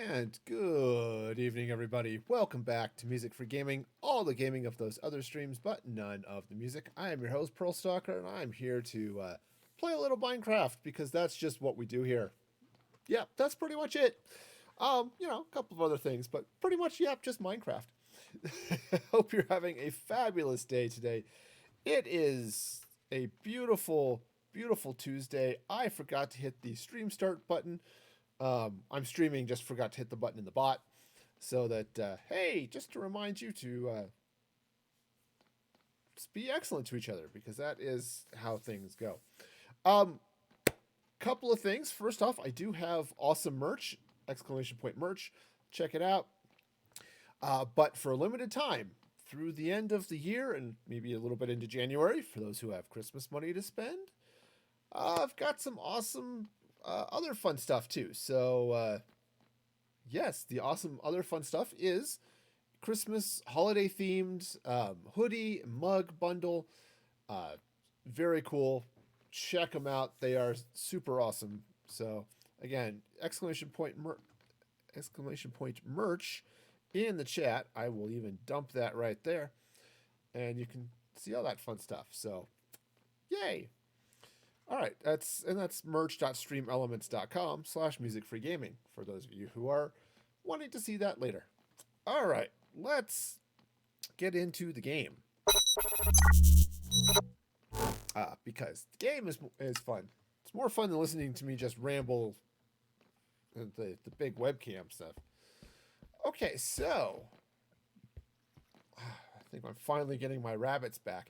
And good evening, everybody. Welcome back to Music for Gaming, all the gaming of those other streams, but none of the music. I am your host, Pearl Stalker, and I'm here to play a little Minecraft because that's just what we do here. Yep, that's pretty much it. A couple of other things, but pretty much, yep, just Minecraft. Hope you're having a fabulous day today. It is a beautiful, beautiful Tuesday. I forgot to hit the stream start button. I'm streaming, just forgot to hit the button in the bot so that, hey, just to remind you to just be excellent to each other because that is how things go. Couple of things. First off, I do have awesome merch, exclamation point merch. Check it out. But for a limited time, through the end of the year and maybe a little bit into January, for those who have Christmas money to spend, I've got some awesome other fun stuff too. So, yes, the awesome other fun stuff is Christmas holiday themed hoodie mug bundle. Very cool. Check them out. They are super awesome. So again, exclamation point merch in the chat. I will even dump that right there, and you can see all that fun stuff. So, yay! All right, that's merch.streamelements.com/musicfreegaming for those of you who are wanting to see that later. All right, let's get into the game. Because the game is fun. It's more fun than listening to me just ramble the big webcam stuff. Okay, so I think I'm finally getting my rabbits back.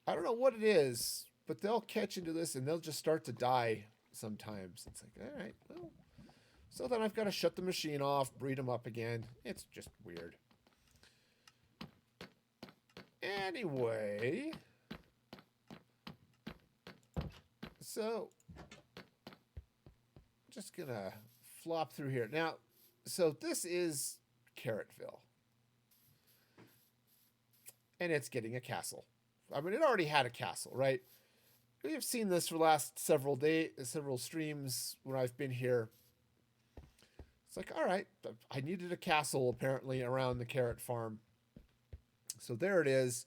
I don't know what it is, but they'll catch into this and they'll just start to die sometimes. It's like, all right, well. So then I've got to shut the machine off, breed them up again. It's just weird. Anyway, so just gonna flop through here. Now, so this is Carrotville. And it's getting a castle. I mean, it already had a castle, right? We've seen this for the last several streams when I've been here. It's like, all right, I needed a castle apparently around the carrot farm. So there it is.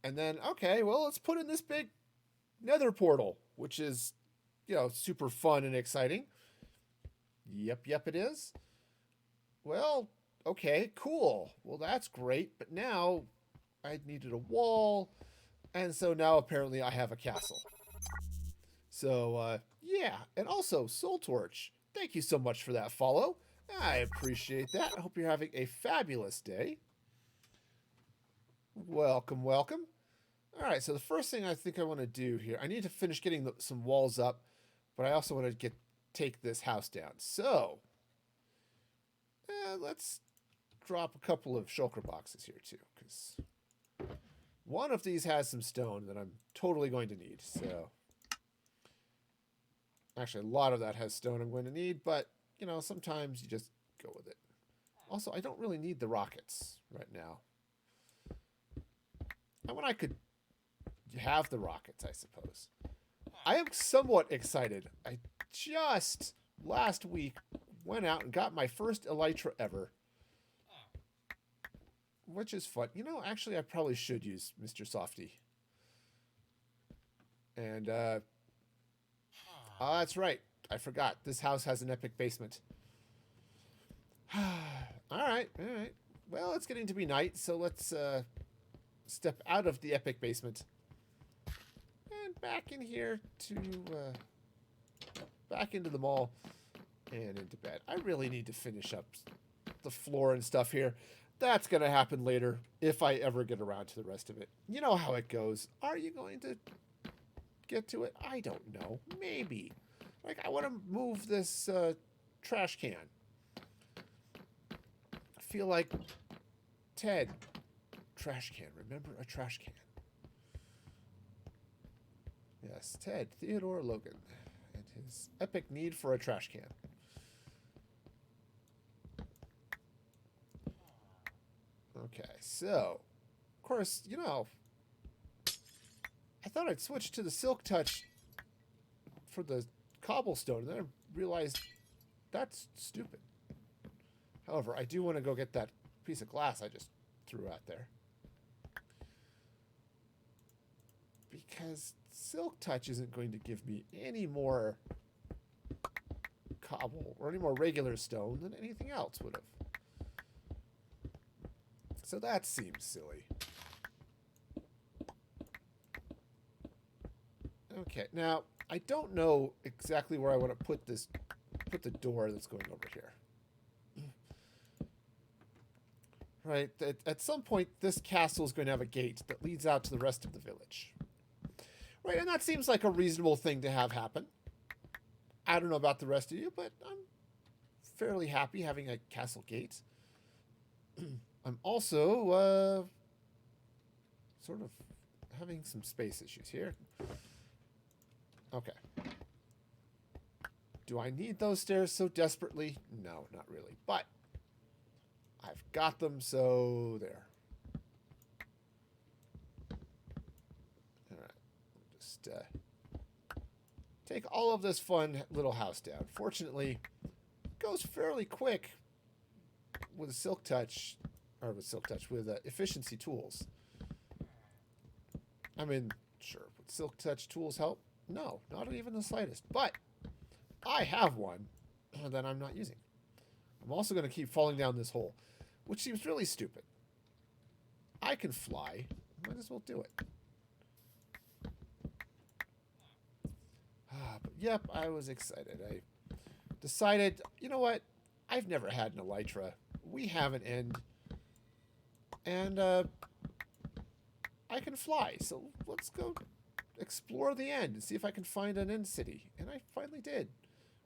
And then, okay, well, let's put in this big nether portal, which is, super fun and exciting. Yep, it is. Well, okay, cool. Well, that's great. But now I needed a wall. And so now apparently I have a castle. So, yeah. And also, Soul Torch, thank you so much for that follow. I appreciate that. I hope you're having a fabulous day. Welcome, welcome. All right, so the first thing I think I want to do here, I need to finish getting some walls up, but I also want to take this house down. So, let's drop a couple of shulker boxes here too, because one of these has some stone that I'm totally going to need. So, actually, a lot of that has stone I'm going to need, but, sometimes you just go with it. Also, I don't really need the rockets right now. And when I could have the rockets, I suppose. I am somewhat excited. I just last week went out and got my first elytra ever, which is fun. Actually, I probably should use Mr. Softy. And that's right. I forgot. This house has an epic basement. all right. Well, it's getting to be night, so let's step out of the epic basement and back in here to back into the mall and into bed. I really need to finish up the floor and stuff here. That's going to happen later if I ever get around to the rest of it. You know how it goes. Are you going to get to it? I don't know. Maybe. Like, I want to move this trash can. I feel like Ted. Trash can. Remember a trash can. Yes, Ted Theodore Logan and his epic need for a trash can. Okay, so, of course, I thought I'd switch to the Silk Touch for the cobblestone, and then I realized that's stupid. However, I do want to go get that piece of glass I just threw out there. Because Silk Touch isn't going to give me any more cobble or any more regular stone than anything else would have. So that seems silly. Okay, now I don't know exactly where I want to put the door that's going over here. Right, at some point this castle is going to have a gate that leads out to the rest of the village. Right, and that seems like a reasonable thing to have happen. I don't know about the rest of you, but I'm fairly happy having a castle gate. I'm also sort of having some space issues here. Okay. Do I need those stairs so desperately? No, not really. But I've got them, so there. All right. Just take all of this fun little house down. Fortunately, it goes fairly quick with Silk Touch, or with efficiency tools. I mean, sure, would Silk Touch tools help? No, not even the slightest. But I have one that I'm not using. I'm also going to keep falling down this hole, which seems really stupid. I can fly. Might as well do it. But yep, I was excited. I decided, you know what? I've never had an elytra. We have an end. And I can fly. So let's go explore the end and see if I can find an end city. And I finally did.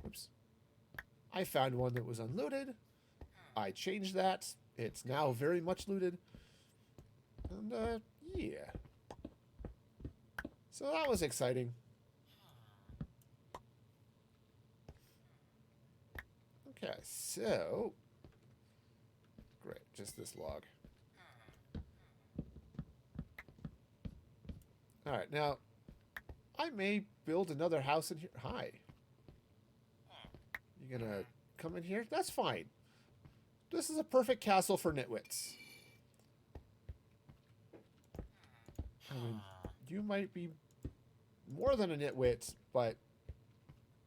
Oops. I found one that was unlooted. I changed that. It's now very much looted. And, yeah. So that was exciting. Okay, so... Great, just this log. Alright, now... I may build another house in here. Hi. You gonna come in here? That's fine. This is a perfect castle for nitwits. I mean, you might be more than a nitwit, but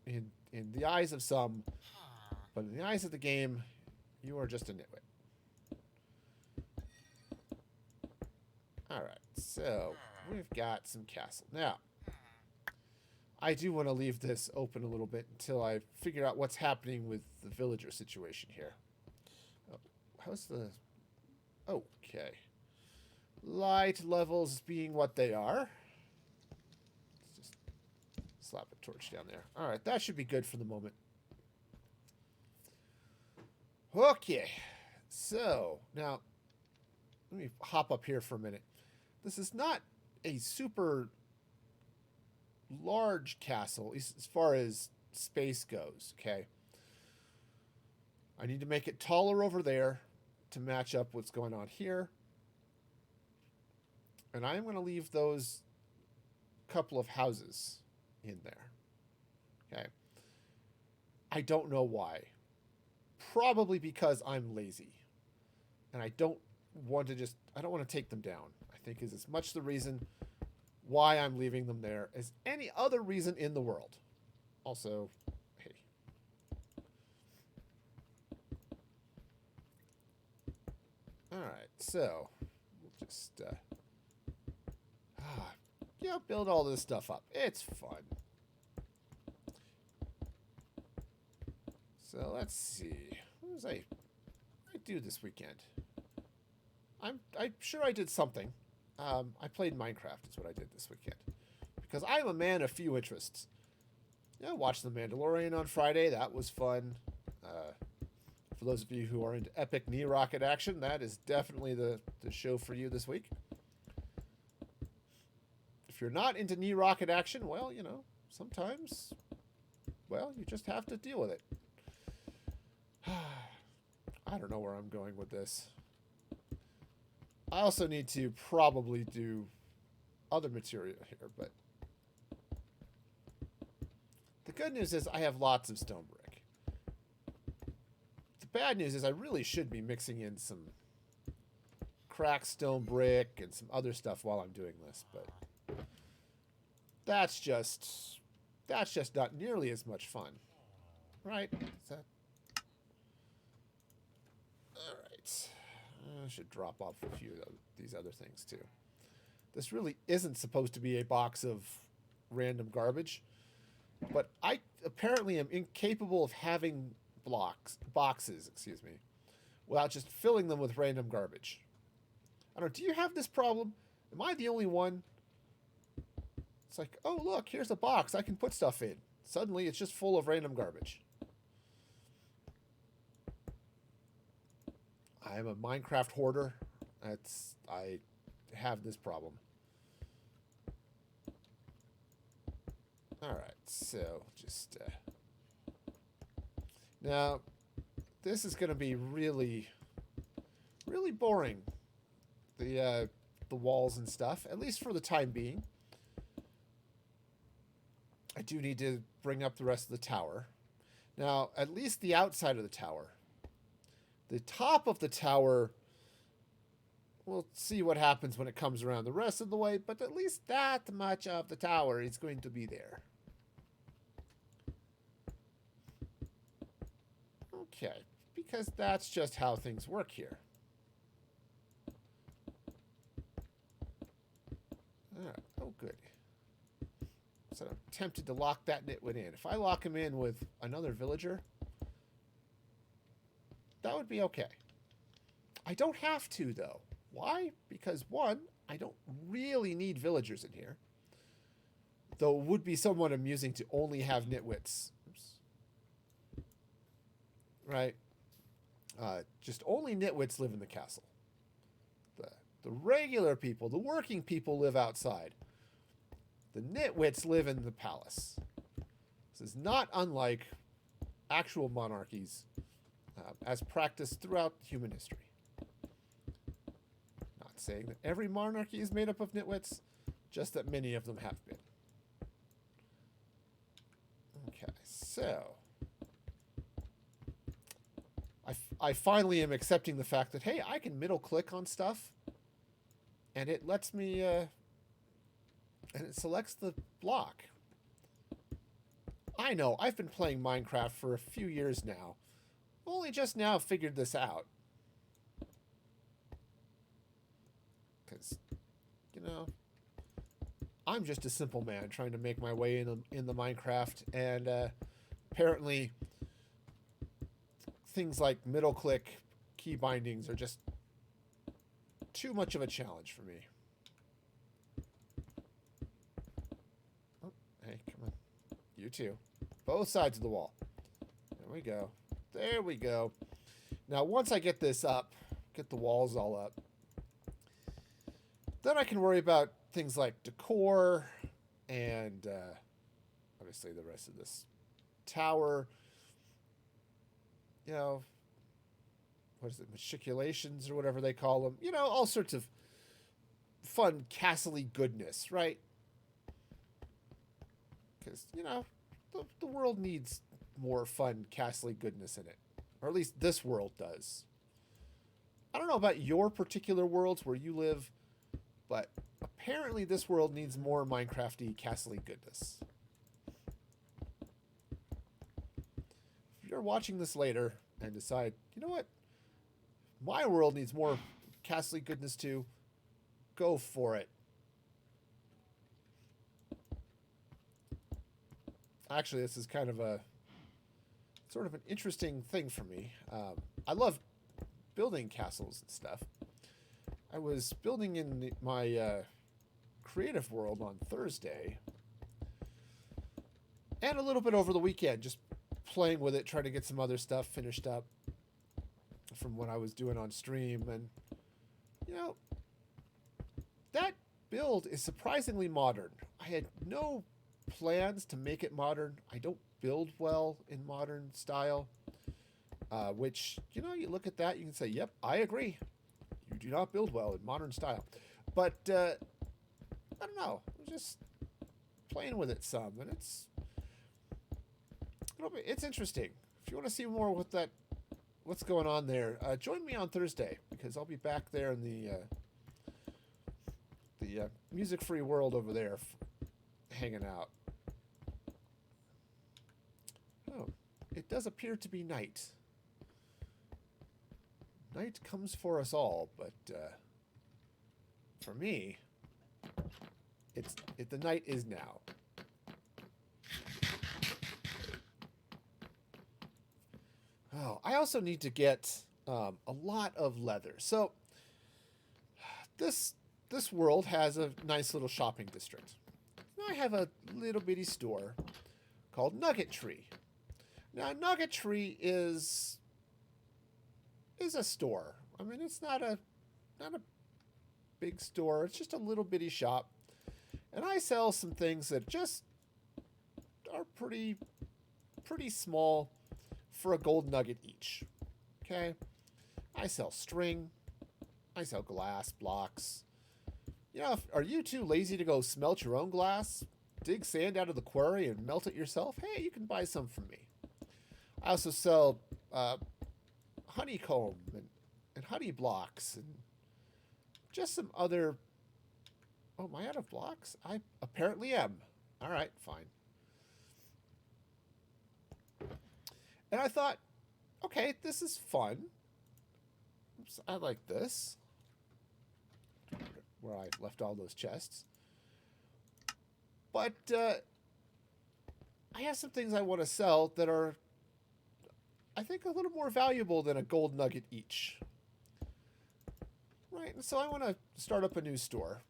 in the eyes of some, but in the eyes of the game, you are just a nitwit. Alright, so we've got some castle. Now, I do want to leave this open a little bit until I figure out what's happening with the villager situation here. Oh, how's the... Okay. Light levels being what they are. Let's just slap a torch down there. Alright, that should be good for the moment. Okay. So, now, let me hop up here for a minute. This is not a super large castle as far as space goes, okay? I need to make it taller over there to match up what's going on here. And I'm going to leave those couple of houses in there, okay? I don't know why. Probably because I'm lazy. And I don't want to take them down. I think is as much the reason why I'm leaving them there as any other reason in the world. Also, hey. Alright, so we'll just build all this stuff up. It's fun. So let's see. What was I do this weekend? I'm sure I did something. I played Minecraft is what I did this weekend. Because I'm a man of few interests. Yeah, I watched The Mandalorian on Friday. That was fun. For those of you who are into epic knee rocket action, that is definitely the show for you this week. If you're not into knee rocket action, well, you know, sometimes, well, you just have to deal with it. I don't know where I'm going with this. I also need to probably do other material here, but the good news is I have lots of stone brick. The bad news is I really should be mixing in some cracked stone brick and some other stuff while I'm doing this, but that's just not nearly as much fun, right? Is that... All right. I should drop off a few of these other things too. This really isn't supposed to be a box of random garbage, but I apparently am incapable of having boxes, excuse me, without just filling them with random garbage. I don't know, do you have this problem? Am I the only one? It's like, oh look, here's a box I can put stuff in. Suddenly it's just full of random garbage. I'm a Minecraft hoarder. I have this problem. Alright, so just... now, this is going to be really, really boring. The walls and stuff, at least for the time being. I do need to bring up the rest of the tower. Now, at least the outside of the tower. The top of the tower, we'll see what happens when it comes around the rest of the way, but at least that much of the tower is going to be there. Okay, because that's just how things work here. Alright, oh good. So I'm tempted to lock that nitwit in. If I lock him in with another villager, that would be okay. I don't have to, though. Why? Because, one, I don't really need villagers in here. Though it would be somewhat amusing to only have nitwits. Oops. Right? Just only nitwits live in the castle. The regular people, the working people live outside. The nitwits live in the palace. This is not unlike actual monarchies as practiced throughout human history. Not saying that every monarchy is made up of nitwits, just that many of them have been. Okay, so... I finally am accepting the fact that, hey, I can middle click on stuff, and it lets me, and it selects the block. I know, I've been playing Minecraft for a few years now. Only just now figured this out. Because, you know, I'm just a simple man trying to make my way in the Minecraft, and apparently things like middle click key bindings are just too much of a challenge for me. Oh, hey, come on. You too. Both sides of the wall. There we go. There we go. Now, once I get this up, get the walls all up, then I can worry about things like decor and obviously the rest of this tower. You know, what is it, matriculations or whatever they call them. You know, all sorts of fun castle-y goodness, right? Because, you know, the world needs more fun castle-y goodness in it. Or at least this world does. I don't know about your particular worlds where you live, but apparently this world needs more Minecraft-y castle-y goodness. If you're watching this later and decide, you know what, my world needs more castle-y goodness too, go for it. Actually, this is kind of a sort of an interesting thing for me. I love building castles and stuff. I was building in my creative world on Thursday and a little bit over the weekend, just playing with it, trying to get some other stuff finished up from what I was doing on stream. And, you know, that build is surprisingly modern. I had no plans to make it modern. I don't build well in modern style, which, you know, you look at that, you can say, yep, I agree. You do not build well in modern style. But, I don't know. I was just playing with it some, and it's It's interesting. If you want to see more with that, what's going on there, join me on Thursday because I'll be back there in the music-free world over there, hanging out. Oh, it does appear to be night. Night comes for us all, but for me, the night is now. Oh, I also need to get a lot of leather. So this world has a nice little shopping district. I have a little bitty store called Nugget Tree. Now, Nugget Tree is a store. I mean, it's not a big store. It's just a little bitty shop, and I sell some things that just are pretty small for a gold nugget each. Okay, I sell string. I sell glass blocks. You know, are you too lazy to go smelt your own glass, dig sand out of the quarry, and melt it yourself? Hey, you can buy some from me. I also sell honeycomb and honey blocks and just some other... Oh, am I out of blocks? I apparently am. All right, fine. And I thought, okay, this is fun. Oops, I like this. Where I left all those chests. But I have some things I want to sell that are, I think, a little more valuable than a gold nugget each. Right, and so I want to start up a new store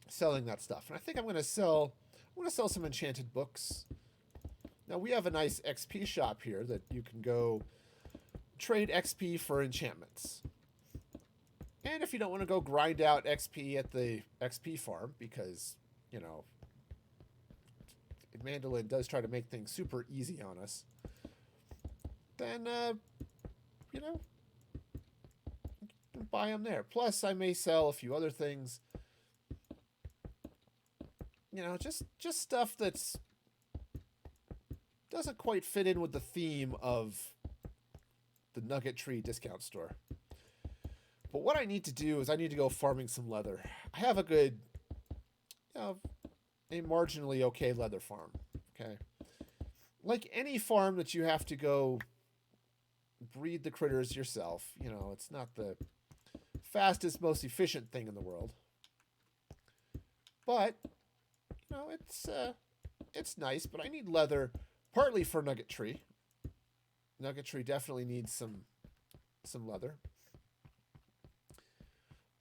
selling that stuff. And I think I want to sell some enchanted books. Now, we have a nice XP shop here that you can go trade XP for enchantments. And if you don't want to go grind out XP at the XP farm, because, you know, Mandolin does try to make things super easy on us, then, you know, buy them there. Plus, I may sell a few other things. You know, just stuff that's doesn't quite fit in with the theme of the Nugget Tree discount store. But what I need to do is I need to go farming some leather. I have a good, you know, a marginally okay leather farm. Okay. Like any farm that you have to go breed the critters yourself, you know, it's not the fastest, most efficient thing in the world. But, you know, it's nice, but I need leather partly for Nugget Tree. Nugget Tree definitely needs some leather.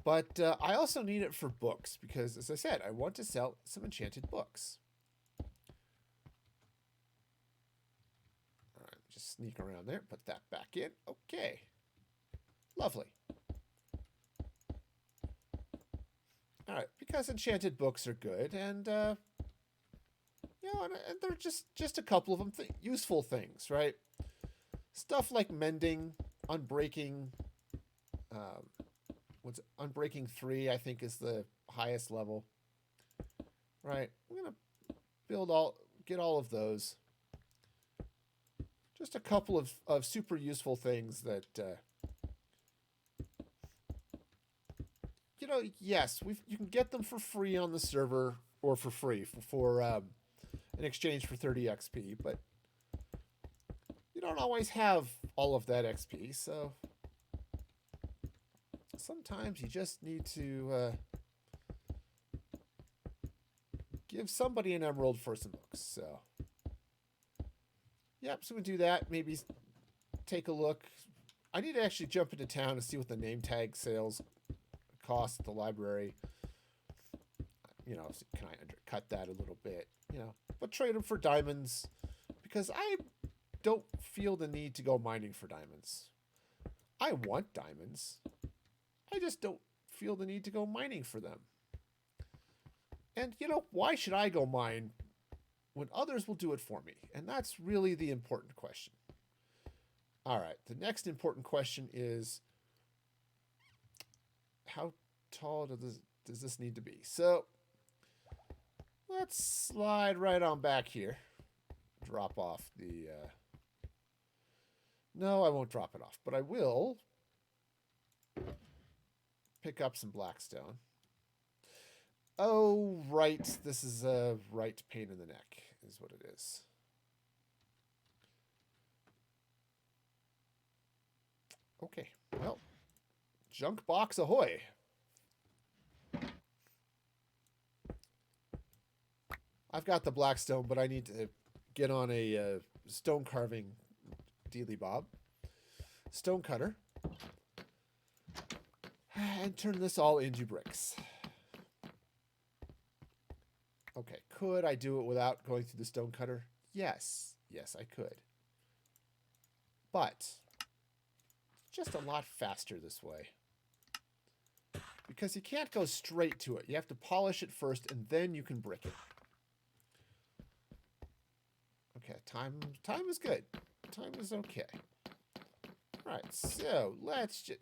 But I also need it for books because, as I said, I want to sell some enchanted books. All right, just sneak around there, put that back in. Okay. Lovely. All right, because enchanted books are good, and you know, and they're just a couple of them, useful things, right? Stuff like mending, unbreaking. What's unbreaking 3? I think is the highest level. Right, I'm gonna get all of those. Just a couple of super useful things that. You know, yes, you can get them for free on the server, or for free for in exchange for 30 XP, but you don't always have all of that XP, so sometimes you just need to give somebody an emerald for some books. So, yep, so we do that. Maybe take a look. I need to actually jump into town to see what the name tag sales cost at the library. You know, can I undercut that a little bit? You know, but trade them for diamonds because I don't feel the need to go mining for diamonds. I want diamonds. I just don't feel the need to go mining for them. And, you know, why should I go mine when others will do it for me? And that's really the important question. All right, the next important question is, how tall does this need to be? So let's slide right on back here. drop off the... No, I won't drop it off, but I will pick up some blackstone. Oh, right. This is a right pain in the neck, is what it is. Okay, well, junk box ahoy. I've got the blackstone, but I need to get on a stone carving dealy bob. Stone cutter. And turn this all into bricks. Okay, could I do it without going through the stone cutter? Yes. Yes, I could. But it's just a lot faster this way. Because you can't go straight to it. You have to polish it first, and then you can brick it. Okay, time is good. Time is okay. All right, so let's just...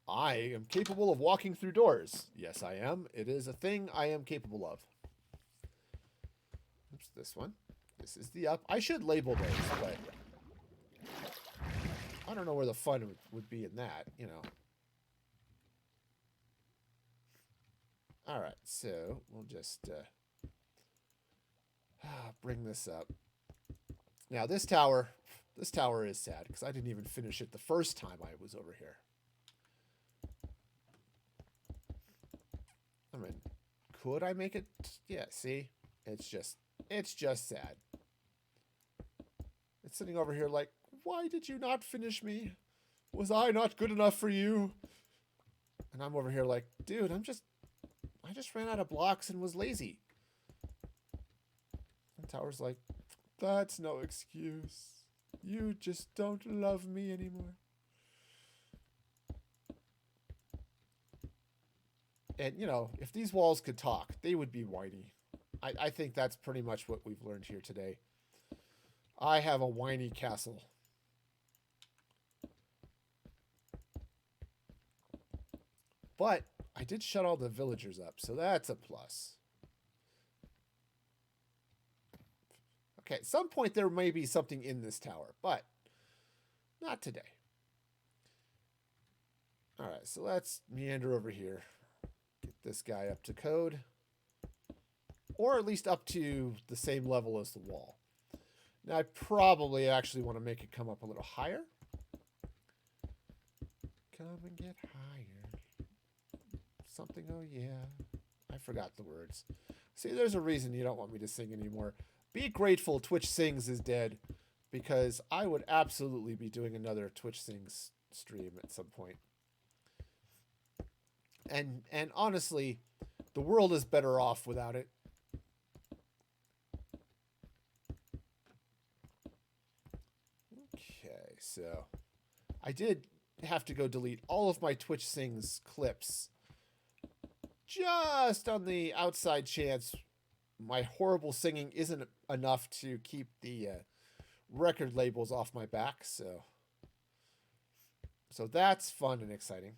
I am capable of walking through doors. Yes, I am. It is a thing I am capable of. Oops, this one. This is the up. I should label those, but I don't know where the fun would be in that, you know. All right, so we'll just bring this up. Now, this tower is sad because I didn't even finish it the first time I was over here. I mean, could I make it? Yeah, see? It's just sad. It's sitting over here like, why did you not finish me? Was I not good enough for you? And I'm over here like, dude, I just ran out of blocks and was lazy. And Tower's like, that's no excuse. You just don't love me anymore. And, you know, if these walls could talk, they would be whiny. I think that's pretty much what we've learned here today. I have a whiny castle. But I did shut all the villagers up, so that's a plus. Okay, at some point there may be something in this tower, but not today. All right, so let's meander over here. Get this guy up to code. Or at least up to the same level as the wall. Now, I probably actually want to make it come up a little higher. Come and get higher. Something, oh yeah. I forgot the words. See, there's a reason you don't want me to sing anymore. Be grateful Twitch Sings is dead, because I would absolutely be doing another Twitch Sings stream at some point. And honestly, the world is better off without it. Okay, so I did have to go delete all of my Twitch Sings clips just on the outside chance my horrible singing isn't enough to keep the record labels off my back. So that's fun and exciting.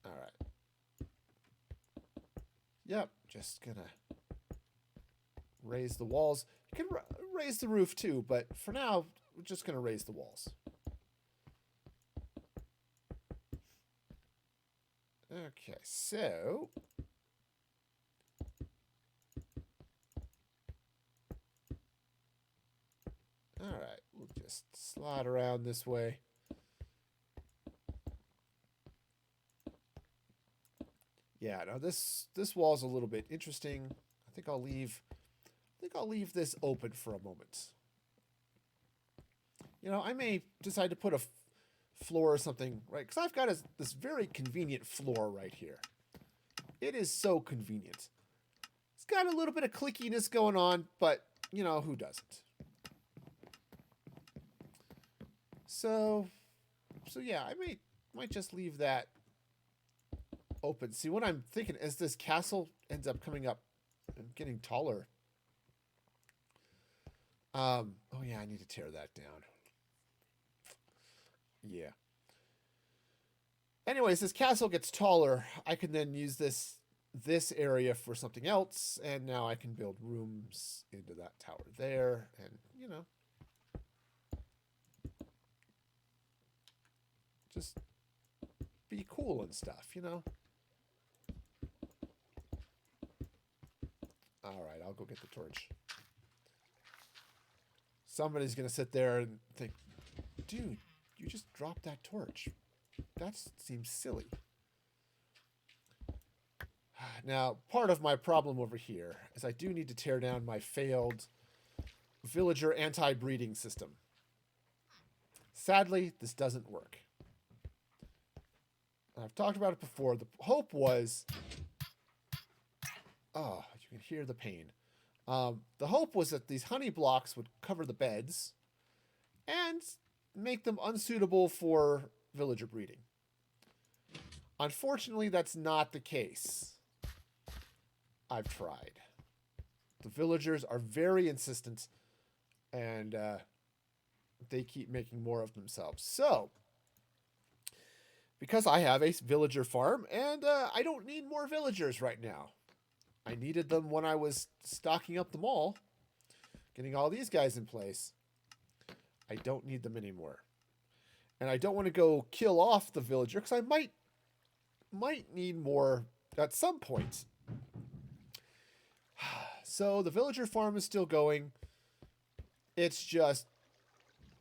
All right. Yep, just gonna raise the walls. You can raise the roof too, but for now, we're just gonna raise the walls. Okay, so all right, we'll just slide around this way. Yeah, now this wall's a little bit interesting. I think I'll leave this open for a moment. You know, I may decide to put a floor or something, right? Because I've got this very convenient floor right here. It is so convenient. It's got a little bit of clickiness going on, but, you know, who doesn't? So yeah, I might just leave that open. See, what I'm thinking as this castle ends up coming up and getting taller. Oh yeah, I need to tear that down. Yeah. Anyways, this castle gets taller. I can then use this this area for something else, and now I can build rooms into that tower there, and, you know, just be cool and stuff, you know? All right, I'll go get the torch. Somebody's going to sit there and think, dude, you just dropped that torch. That seems silly. Now, part of my problem over here is I do need to tear down my failed villager anti-breeding system. Sadly, this doesn't work. I've talked about it before. The hope was... Oh, you can hear the pain. The hope was that these honey blocks would cover the beds and make them unsuitable for villager breeding. Unfortunately, that's not the case. I've tried. The villagers are very insistent, and they keep making more of themselves. So, because I have a villager farm, and I don't need more villagers right now. I needed them when I was stocking up the mall, getting all these guys in place. I don't need them anymore. And I don't want to go kill off the villager, because I might need more at some point. So the villager farm is still going. It's just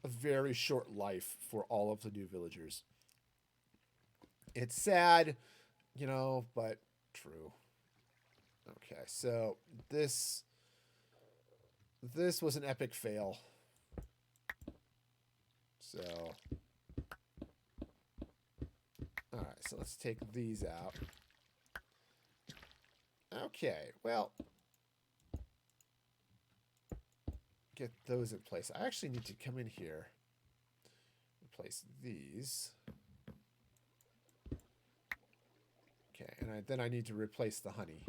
a very short life for all of the new villagers. It's sad, you know, but true. Okay, so this was an epic fail. So, all right, so let's take these out. Okay, well, get those in place. I actually need to come in here, replace these. Okay, and then I need to replace the honey.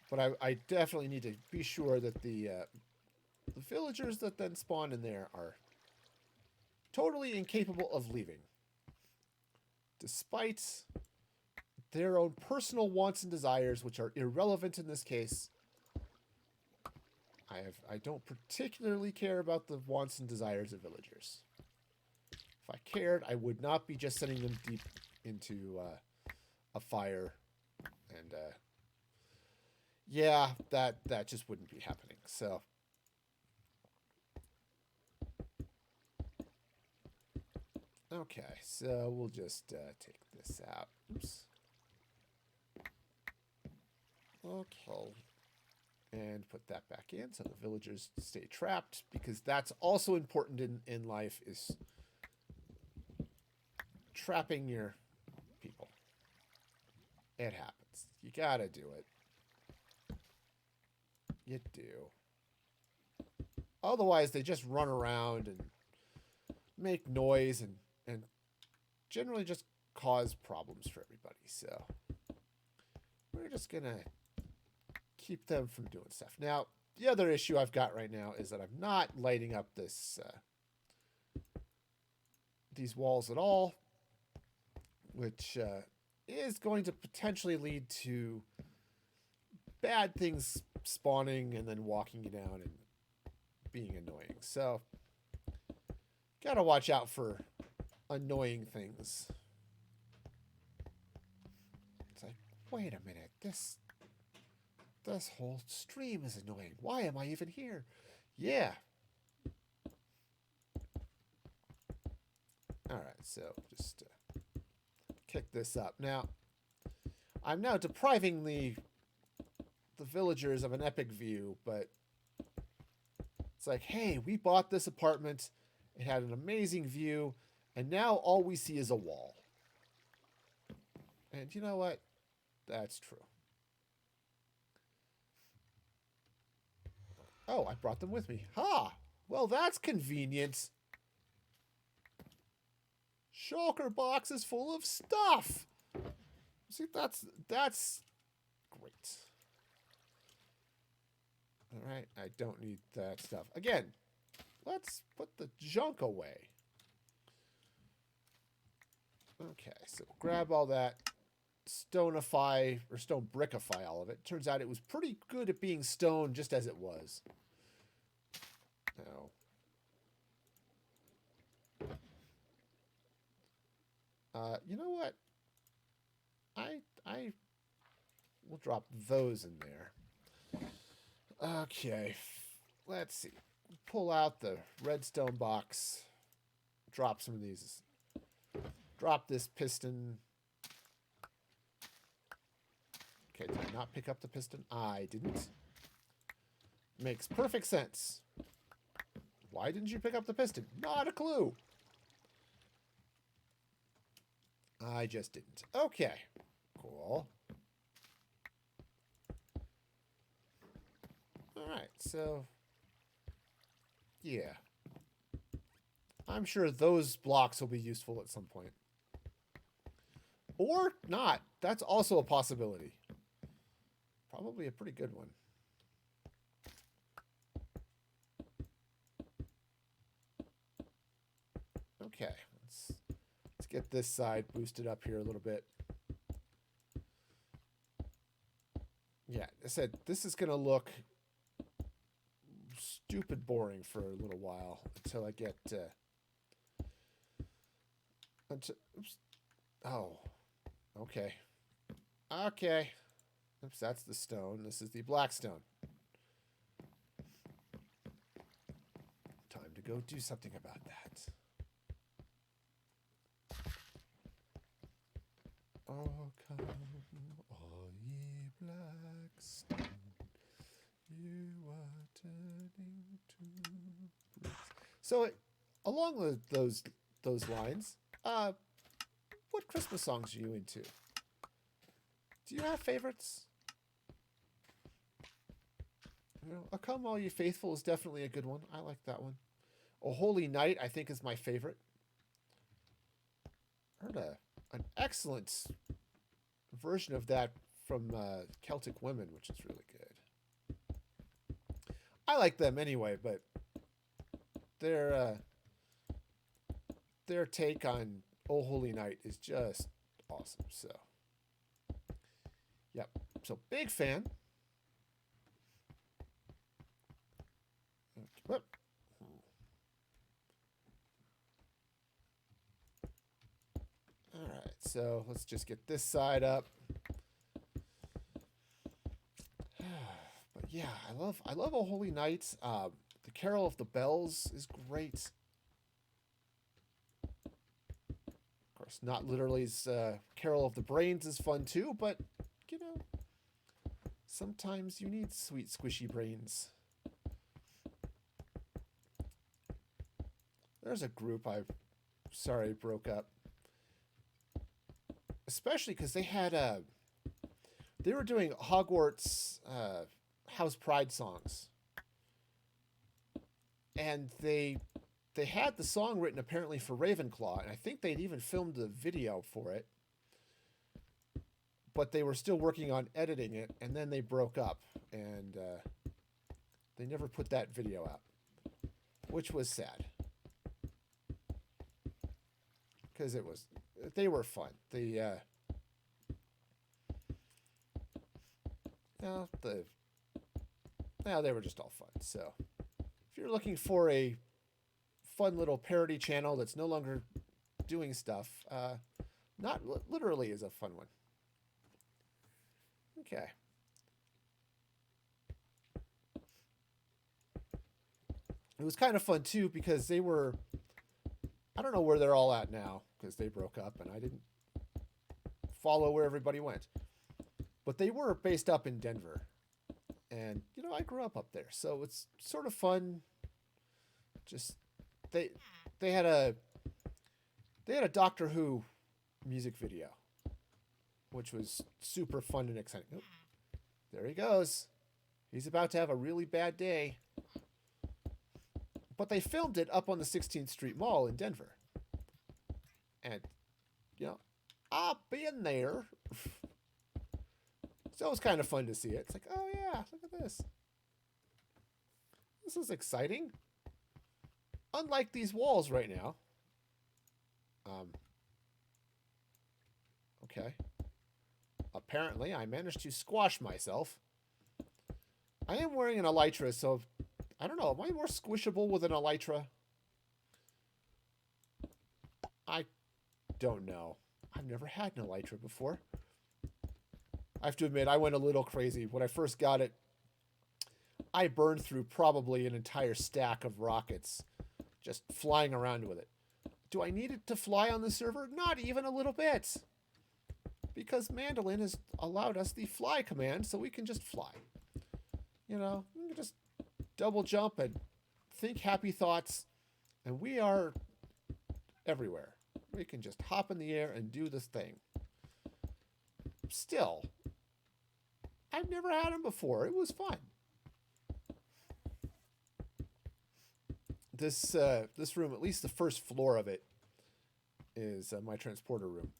But I definitely need to be sure that the villagers that then spawn in there are totally incapable of leaving. Despite their own personal wants and desires, which are irrelevant in this case. I don't particularly care about the wants and desires of villagers. If I cared, I would not be just sending them deep into a fire. And yeah, that just wouldn't be happening. So okay, so we'll just take this out. Oops. Okay. And put that back in so the villagers stay trapped, because that's also important in life, is trapping your people. It happens. You gotta do it. You do. Otherwise, they just run around and make noise and generally just cause problems for everybody. So we're just gonna keep them from doing stuff. Now, the other issue I've got right now is that I'm not lighting up this these walls at all, which is going to potentially lead to bad things spawning and then walking you down and being annoying. So, gotta watch out for annoying things. It's like, wait a minute, this whole stream is annoying. Why am I even here? Yeah. Alright, so just kick this up. Now, I'm now depriving the villagers of an epic view, but it's like, hey, we bought this apartment. It had an amazing view, and now all we see is a wall. And you know what? That's true. Oh, I brought them with me. Ha! Well, that's convenient. Shulker box is full of stuff. See, that's great. All right, I don't need that stuff. Again, let's put the junk away. Okay, so grab all that. stoneify or stone brickify all of it. Turns out it was pretty good at being stone just as it was. Now, you know what? I will drop those in there. Okay, let's see. Pull out the redstone box. Drop some of these. Drop this piston. Okay, did I not pick up the piston? I didn't. Makes perfect sense. Why didn't you pick up the piston? Not a clue. I just didn't. Okay, cool. All right, so yeah. I'm sure those blocks will be useful at some point. Or not. That's also a possibility. Probably a pretty good one. Okay, let's get this side boosted up here a little bit. Yeah, I said this is gonna look stupid boring for a little while until I get oops. Oh, okay. Okay. Oops, that's the stone. This is the blackstone. Time to go do something about that. Oh, come, all ye blackstone, you are turning to bricks. So, along those lines, what Christmas songs are you into? Do you have favorites? You know, "O Come All Ye Faithful" is definitely a good one. I like that one. "O Holy Night" I think is my favorite. Heard an excellent version of that from Celtic Women, which is really good. I like them anyway, but their take on "O Holy Night" is just awesome. So, yep. So big fan. Whoop. All right, so let's just get this side up. But yeah, I love "O Holy Night." The Carol of the Bells is great. Of course, not literally's Carol of the Brains is fun too, but you know, sometimes you need sweet squishy brains. There's a group sorry broke up. Especially because they had they were doing Hogwarts House Pride songs, and they had the song written apparently for Ravenclaw, and I think they'd even filmed the video for it, but they were still working on editing it, and then they broke up, and they never put that video out, which was sad because they were fun. They were just all fun. So if you're looking for a fun little parody channel that's no longer doing stuff, not literally is a fun one. Okay. It was kind of fun too because they were, I don't know where they're all at now because they broke up and I didn't follow where everybody went. But they were based up in Denver. And, you know, I grew up there. So it's sort of fun. Just, they had a Doctor Who music video, which was super fun and exciting. Oh, there he goes. He's about to have a really bad day. But they filmed it up on the 16th Street Mall in Denver. And, you know, I've been there. So it was kind of fun to see it. It's like, oh yeah, look at this. This is exciting. Unlike these walls right now. Okay. apparently I managed to squash myself. I am wearing an elytra, so I don't know. Am I more squishable with an elytra? I don't know. I've never had an elytra before. I have to admit, I went a little crazy. When I first got it, I burned through probably an entire stack of rockets just flying around with it. Do I need it to fly on the server? Not even a little bit. Because Mandolin has allowed us the fly command, so we can just fly. You know, we can just double jump and think happy thoughts, and we are everywhere. We can just hop in the air and do this thing. Still, I've never had them before. It was fun. This room, at least the first floor of it, is my transporter room.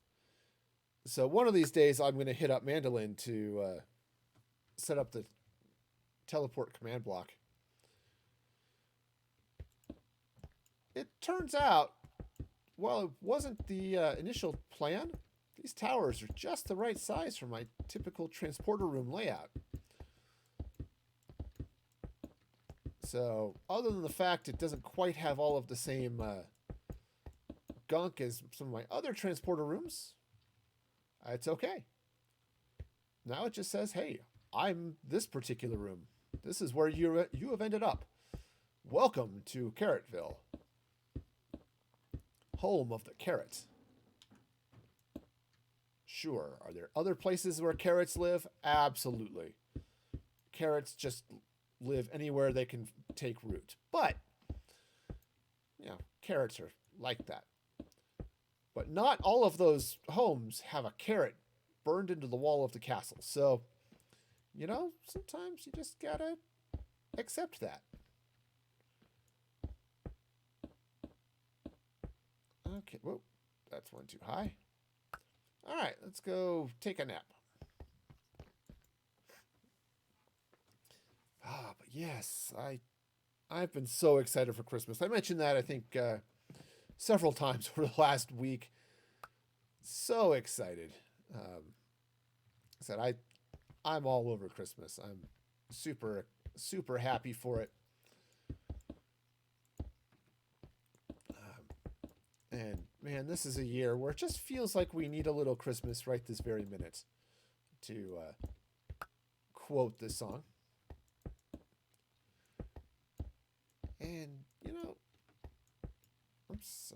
So one of these days, I'm going to hit up Mandolin to set up the teleport command block. It turns out, well, it wasn't the initial plan. These towers are just the right size for my typical transporter room layout. So, other than the fact it doesn't quite have all of the same gunk as some of my other transporter rooms, it's okay. Now it just says, hey, I'm this particular room. This is where you have ended up. Welcome to Carrotville, home of the carrot. Sure, are there other places where carrots live? Absolutely. Carrots just live anywhere they can take root. But, you know, carrots are like that. But not all of those homes have a carrot burned into the wall of the castle. So, you know, sometimes you just gotta accept that. Okay, whoa, that's one too high. All right, let's go take a nap. But yes, I've been so excited for Christmas. I mentioned that, I think, several times over the last week. So excited. I said I'm all over Christmas. I'm super, super happy for it. And man, this is a year where it just feels like we need a little Christmas right this very minute, to quote this song. And, you know, oops,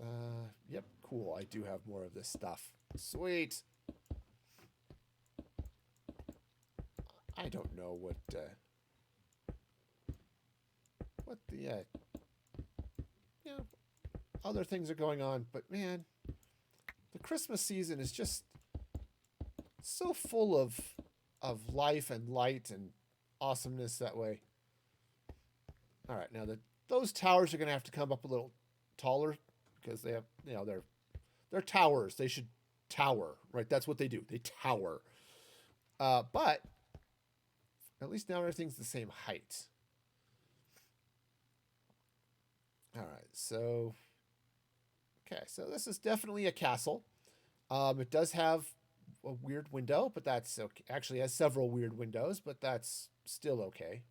yep, cool. I do have more of this stuff. Sweet. I don't know what the, you know, other things are going on, but man, the Christmas season is just so full of life and light and awesomeness that way. All right, now those towers are going to have to come up a little taller because they have, you know, they're towers. They should tower, right? That's what they do. They tower. But at least now everything's the same height. All right, so okay, so this is definitely a castle. It does have a weird window, but that's okay. Actually, it has several weird windows, but that's still okay.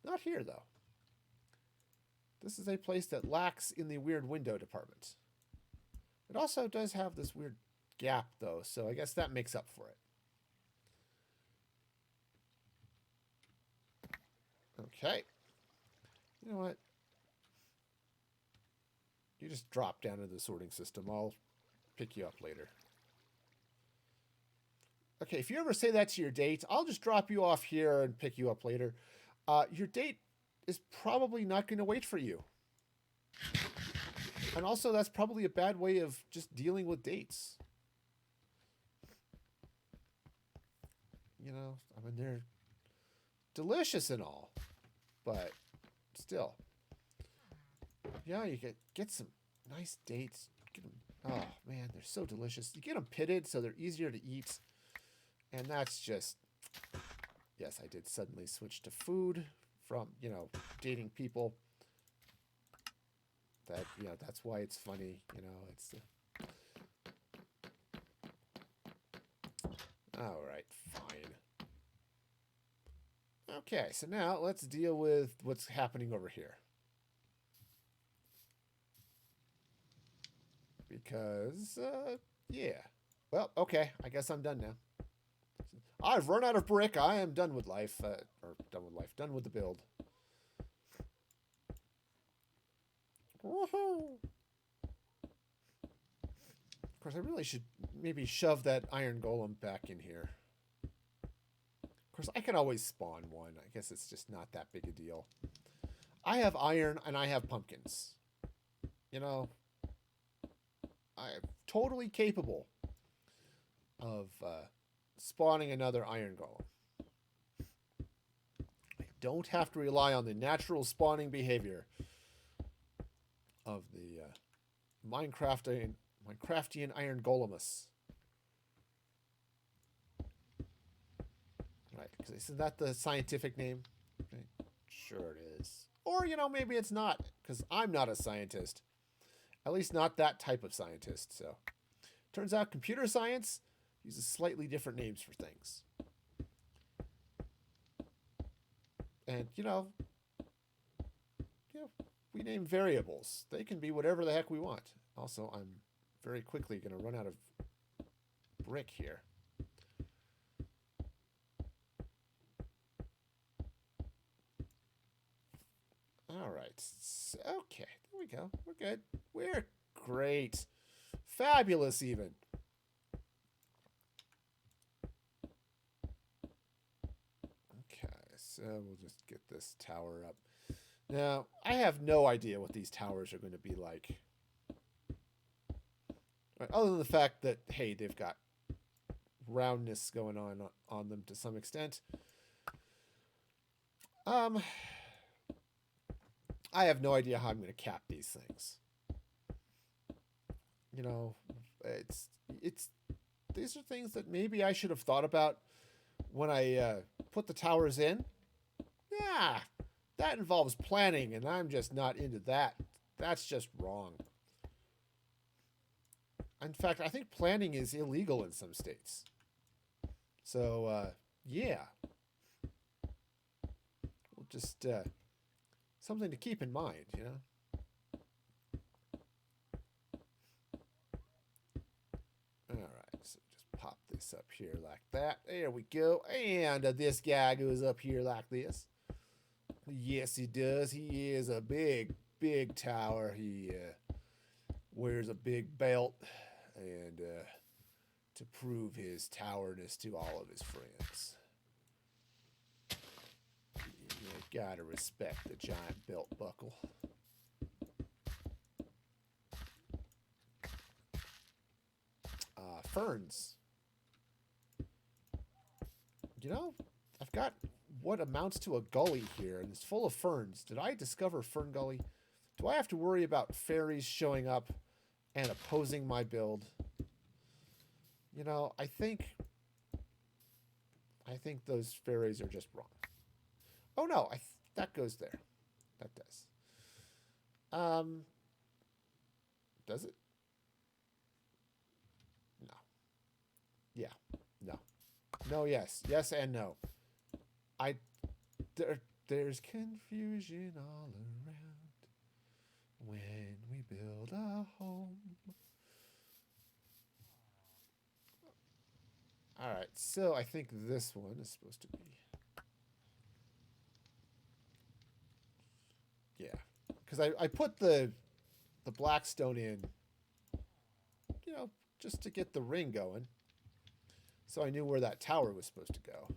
Not here, though. This is a place that lacks in the weird window department. It also does have this weird gap, though, so I guess that makes up for it. Okay. You know what? You just drop down into the sorting system. I'll pick you up later. Okay, if you ever say that to your date, I'll just drop you off here and pick you up later. Your date is probably not going to wait for you. And also, that's probably a bad way of just dealing with dates. You know, I mean, they're delicious and all, but still. Yeah, you get some nice dates. Get them, oh, man, they're so delicious. You get them pitted so they're easier to eat. And that's just, yes, I did suddenly switch to food from, you know, dating people. That, you know, that's why it's funny, you know, it's... All right, fine. Okay, so now let's deal with what's happening over here. Because, yeah. Well, okay, I guess I'm done now. I've run out of brick. I am done with life. Or done with life. Done with the build. Woohoo! Of course, I really should maybe shove that iron golem back in here. Of course, I can always spawn one. I guess it's just not that big a deal. I have iron and I have pumpkins. You know, I'm totally capable of spawning another iron golem. I don't have to rely on the natural spawning behavior of the Minecraftian iron golemus. Right, because isn't that the scientific name? Right. Sure it is. Or, you know, maybe it's not, because I'm not a scientist. At least not that type of scientist, so. Turns out computer science uses slightly different names for things. And, you know, we name variables. They can be whatever the heck we want. Also, I'm very quickly going to run out of brick here. All right. Okay, there we go. We're good. We're great. Fabulous, even. Okay, so we'll just get this tower up. Now, I have no idea what these towers are going to be like. Right, other than the fact that, hey, they've got roundness going on them to some extent. I have no idea how I'm going to cap these things. You know, these are things that maybe I should have thought about when I put the towers in. Yeah, that involves planning, and I'm just not into that. That's just wrong. In fact, I think planning is illegal in some states. So, yeah. We'll just, something to keep in mind, you know? Alright, so just pop this up here like that. There we go. And this guy goes up here like this. Yes, he does. He is a big, big tower. He wears a big belt and to prove his towerness to all of his friends. You gotta respect the giant belt buckle. Ferns. You know, I've got what amounts to a gully here, and it's full of ferns. Did I discover Fern Gully? Do I have to worry about fairies showing up and opposing my build? You know, I think those fairies are just wrong. Oh no, that goes there. That does. Does it? No. Yeah. No. No, yes. Yes and no. There's confusion all around when we build a home. Alright, so I think this one is supposed to be... Yeah. Because I put the blackstone in, you know, just to get the ring going. So I knew where that tower was supposed to go.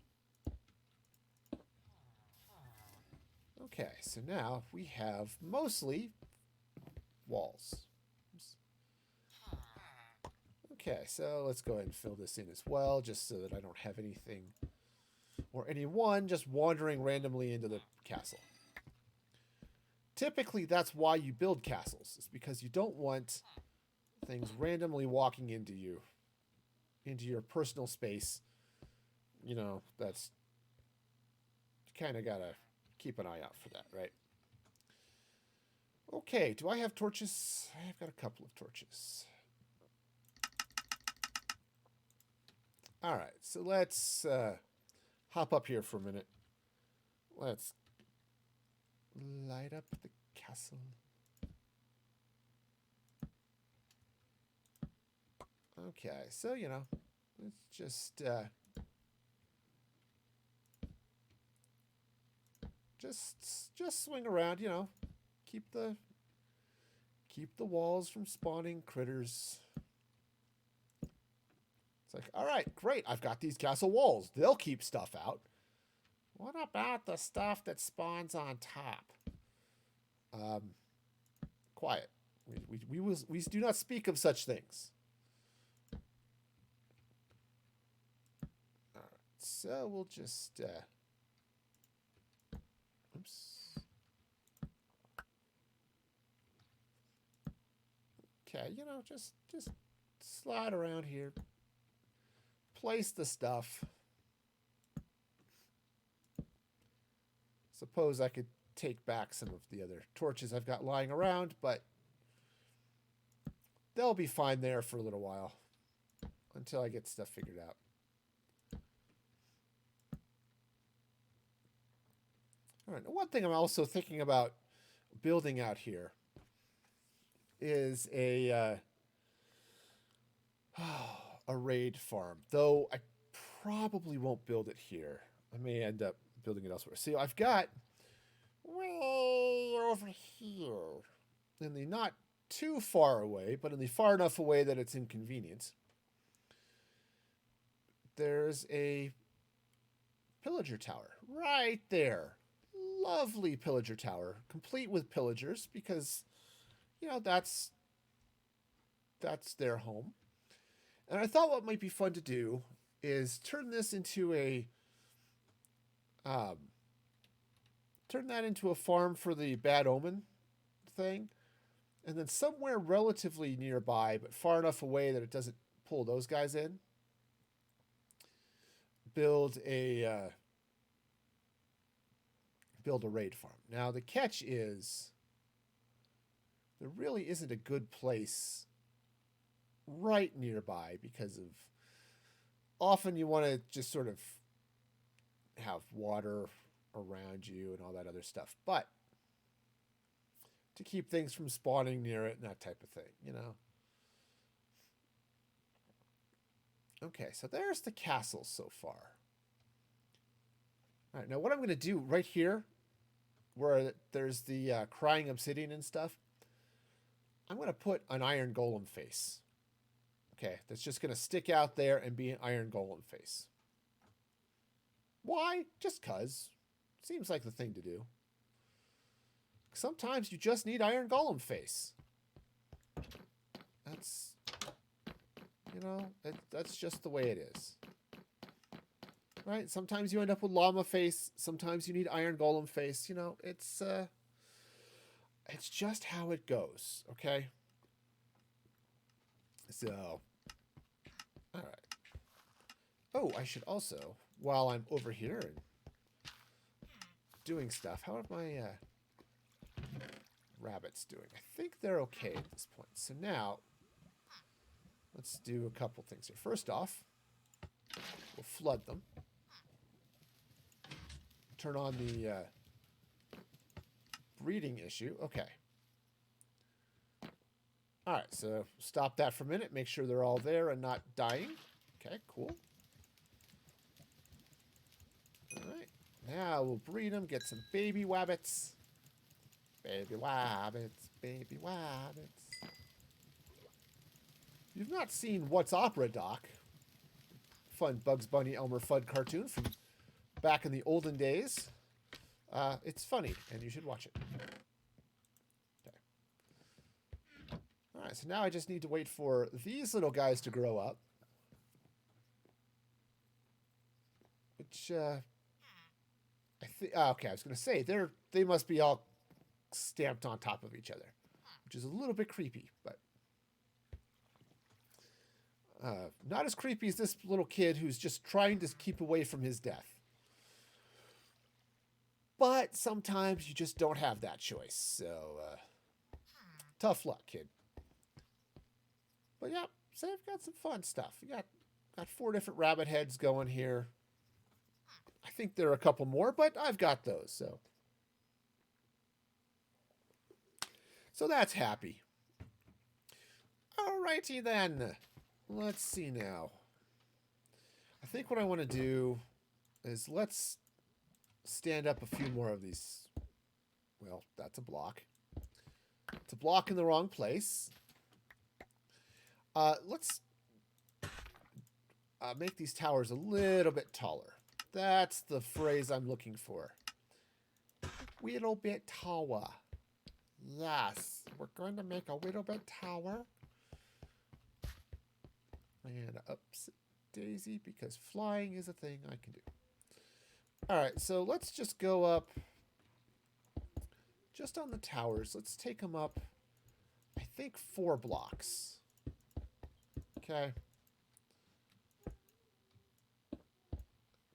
Okay, so now we have mostly walls. Okay, so let's go ahead and fill this in as well, just so that I don't have anything or anyone just wandering randomly into the castle. Typically, that's why you build castles, is because you don't want things randomly walking into you, into your personal space. You know, that's, you kind of gotta keep an eye out for that, right? Okay, do I have torches? I've got a couple of torches. All right, so let's hop up here for a minute. Let's light up the castle. Okay, so let's just swing around. Keep the keep the walls from spawning critters. It's like, all right, great. I've got these castle walls. They'll keep stuff out. What about the stuff that spawns on top? Quiet. We do not speak of such things. All right, so we'll just oops. Okay, just slide around here. Place the stuff. Suppose I could take back some of the other torches I've got lying around, but they'll be fine there for a little while until I get stuff figured out. All right, now one thing I'm also thinking about building out here is a raid farm, though I probably won't build it here. I may end up building it elsewhere. See, I've got way over here, in the not too far away, but in the far enough away that it's inconvenient, there's a pillager tower right there. Lovely pillager tower, complete with pillagers, because that's their home. And I thought what might be fun to do is turn this into a farm for the bad omen thing, and then somewhere relatively nearby but far enough away that it doesn't pull those guys in, build a raid farm. Now the catch is there really isn't a good place right nearby, because of often you want to just sort of have water around you and all that other stuff, but to keep things from spawning near it and that type of thing, Okay, so there's the castle so far. All right, now what I'm going to do right here, where there's the crying obsidian and stuff, I'm going to put an iron golem face. Okay, that's just going to stick out there and be an iron golem face. Why? Just 'cause. Seems like the thing to do. Sometimes you just need iron golem face. That's, that's just the way it is. Right? Sometimes you end up with llama face. Sometimes you need iron golem face. It's just how it goes. Okay? So, all right. Oh, I should also, while I'm over here and doing stuff, how are my rabbits doing? I think they're okay at this point. So now, let's do a couple things here. First off, we'll flood them. Turn on the breeding issue. Okay. All right, so stop that for a minute. Make sure they're all there and not dying. Okay, cool. All right. Now we'll breed them, get some baby wabbits. Baby wabbits, baby wabbits. If you've not seen What's Opera, Doc, fun Bugs Bunny Elmer Fudd cartoon from back in the olden days, it's funny, and you should watch it. Okay. All right, so now I just need to wait for these little guys to grow up, which okay, I was going to say they must be all stamped on top of each other, which is a little bit creepy, but not as creepy as this little kid who's just trying to keep away from his death. But sometimes you just don't have that choice, so tough luck, kid. But yeah, so I've got some fun stuff. We got Got 4 different rabbit heads going here. I think there are a couple more, but I've got those, so that's happy. Alrighty then. Let's see now. I think what I want to do is let's stand up a few more of these. Well, that's a block. It's a block in the wrong place. Let's make these towers a little bit taller. That's the phrase I'm looking for. Little bit taller. Yes, we're going to make a little bit taller. And ups daisy, because flying is a thing I can do. All right, so let's just go up just on the towers. Let's take them up, I think, 4 blocks. Okay.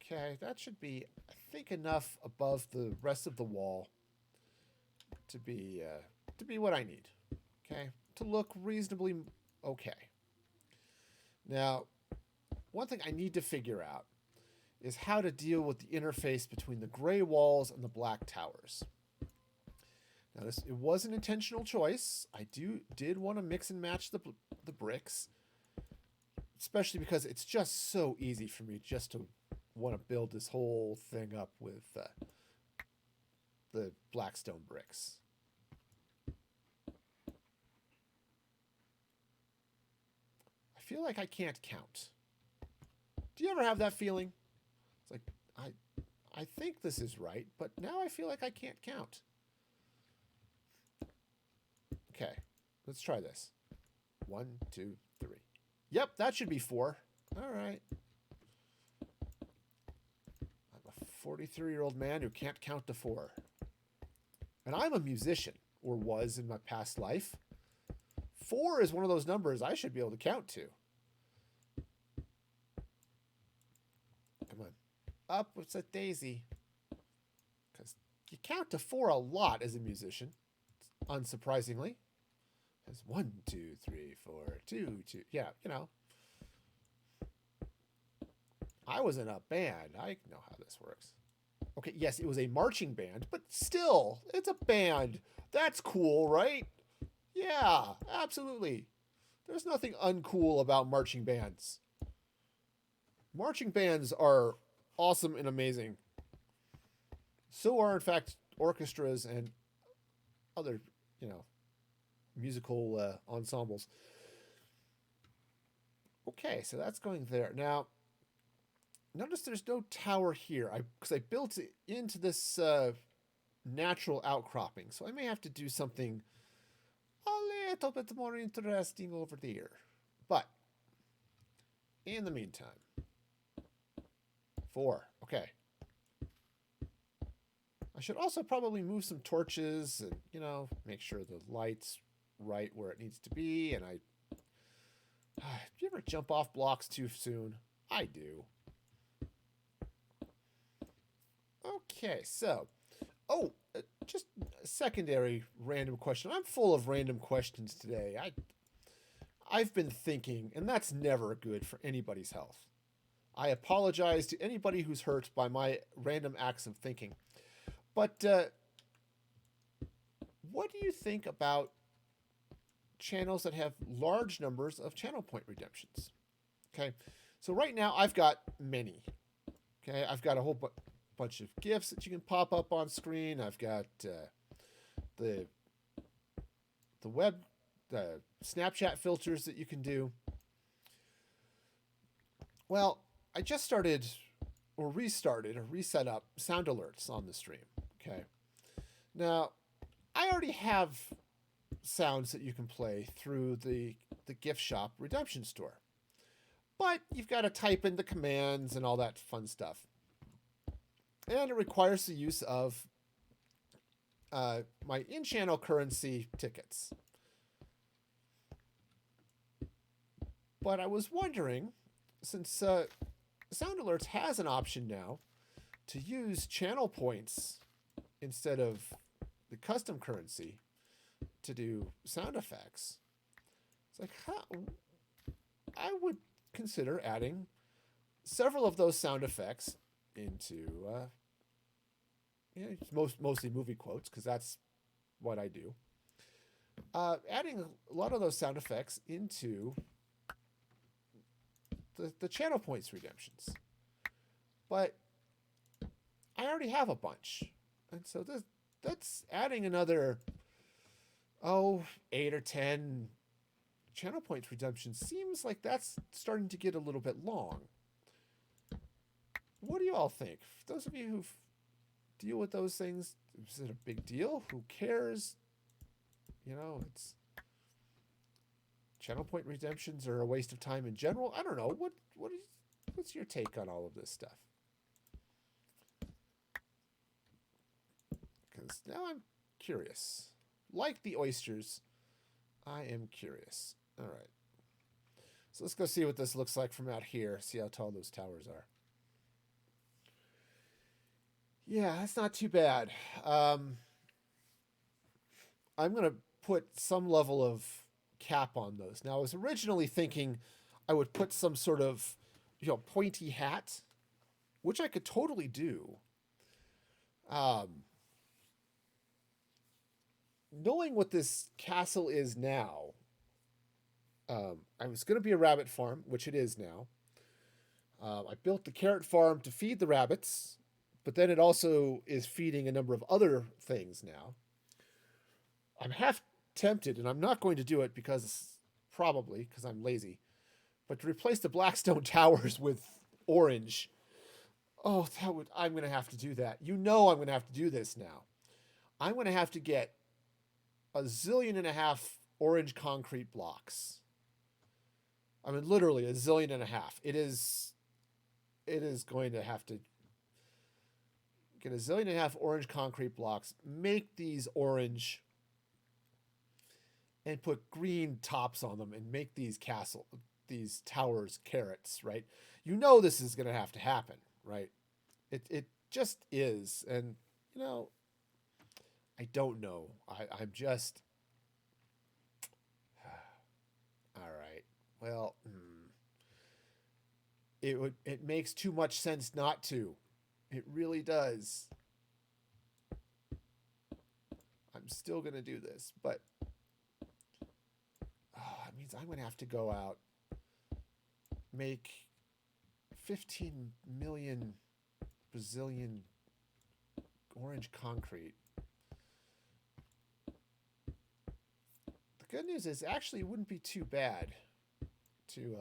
Okay, that should be, I think, enough above the rest of the wall to be what I need. Okay, to look reasonably okay. Now, one thing I need to figure out is how to deal with the interface between the gray walls and the black towers. Now, it was an intentional choice. I did want to mix and match the bricks, especially because it's just so easy for me just to want to build this whole thing up with the blackstone bricks. I feel like I can't count. Do you ever have that feeling? It's like, I think this is right, but now I feel like I can't count. Okay, let's try this. 1, 2, 3. Yep, that should be 4. All right. I'm a 43-year-old man who can't count to 4. And I'm a musician, or was in my past life. 4 is one of those numbers I should be able to count to. Come on. Up with a daisy. Because you count to 4 a lot as a musician, unsurprisingly. It's 1, 2, 3, 4, 2, 2. Yeah, you know. I was in a band. I know how this works. Okay, yes, it was a marching band, but still, it's a band. That's cool, right? Yeah, absolutely. There's nothing uncool about marching bands. Marching bands are awesome and amazing. So are, in fact, orchestras and other, musical ensembles. Okay, so that's going there. Now, notice there's no tower here because I built it into this natural outcropping. So I may have to do something a little bit more interesting over there. But in the meantime, 4. Okay. I should also probably move some torches and, make sure the light's right where it needs to be. And do you ever jump off blocks too soon? I do. Okay, so, just a secondary random question. I'm full of random questions today. I've been thinking, and that's never good for anybody's health. I apologize to anybody who's hurt by my random acts of thinking. But what do you think about channels that have large numbers of channel point redemptions? Okay, so right now I've got many. Okay, I've got a whole bunch of GIFs that you can pop up on screen. I've got the web, the Snapchat filters that you can do. Well, I just started or reset up sound alerts on the stream. Okay. Now, I already have sounds that you can play through the gift shop redemption store. But you've got to type in the commands and all that fun stuff. And it requires the use of my in-channel currency tickets. But I was wondering, since Sound Alerts has an option now to use channel points instead of the custom currency to do sound effects. It's like, I would consider adding several of those sound effects into mostly movie quotes, because that's what I do. Adding a lot of those sound effects into the channel points redemptions. But I already have a bunch. And so that's adding another, 8 or 10 channel points redemptions seems like that's starting to get a little bit long. What do you all think? For those of you who deal with those things, is it a big deal? Who cares? It's channel point redemptions are a waste of time in general. I don't know. What's your take on all of this stuff? Because now I'm curious. Like the oysters, I am curious. All right. So let's go see what this looks like from out here. See how tall those towers are. Yeah, that's not too bad. I'm going to put some level of cap on those. Now, I was originally thinking I would put some sort of, pointy hat, which I could totally do. Knowing what this castle is now, I was going to be a rabbit farm, which it is now. I built the carrot farm to feed the rabbits, but then it also is feeding a number of other things now. I'm half tempted, and I'm not going to do it because I'm lazy, but to replace the blackstone towers with orange. Oh, I'm going to have to do that. I'm going to have to do this now. I'm going to have to get 1.5 zillion orange concrete blocks. I mean, literally 1.5 zillion. It is going to have to get 1.5 zillion orange concrete blocks, make these orange, and put green tops on them, and make these towers carrots, right? This is going to have to happen, right? It just is. And, I don't know. I'm just... All right. Well, it makes too much sense not to. It really does. I'm still going to do this, but it means I'm going to have to go out, make 15 million Brazilian orange concrete. The good news is, actually, it wouldn't be too bad to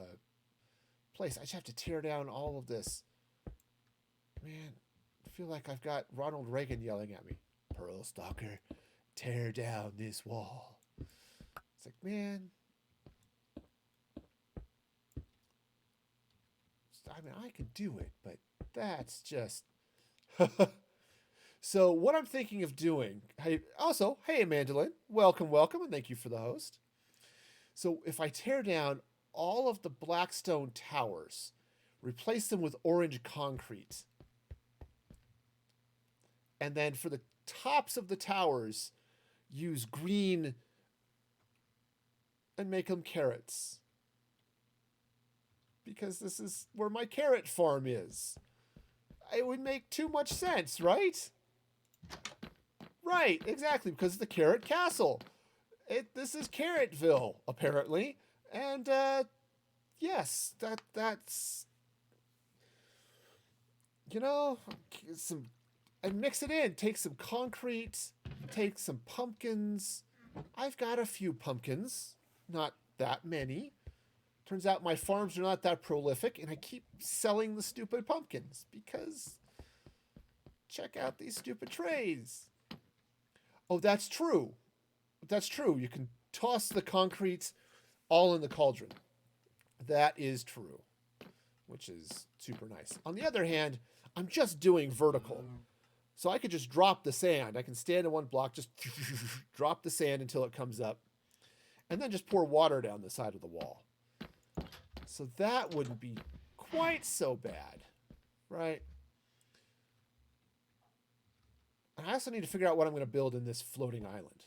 place. I just have to tear down all of this. Man, I feel like I've got Ronald Reagan yelling at me. Pearl Stalker, tear down this wall. It's like, man. I mean, I could do it, but that's just... So what I'm thinking of doing... Hey, Amandalyn, welcome, and thank you for the host. So if I tear down all of the blackstone towers, replace them with orange concrete, and then for the tops of the towers, use green and make them carrots. Because this is where my carrot farm is. It would make too much sense, right? Right, exactly, because of the Carrot Castle. This is Carrotville, apparently. And, yes, that's... and mix it in. Take some concrete, take some pumpkins. I've got a few pumpkins, not that many. Turns out my farms are not that prolific, and I keep selling the stupid pumpkins because check out these stupid trays. Oh, that's true. That's true. You can toss the concrete all in the cauldron. That is true, which is super nice. On the other hand, I'm just doing vertical. So I could just drop the sand. I can stand in one block, just drop the sand until it comes up, and then just pour water down the side of the wall. So that wouldn't be quite so bad, right? And I also need to figure out what I'm going to build in this floating island.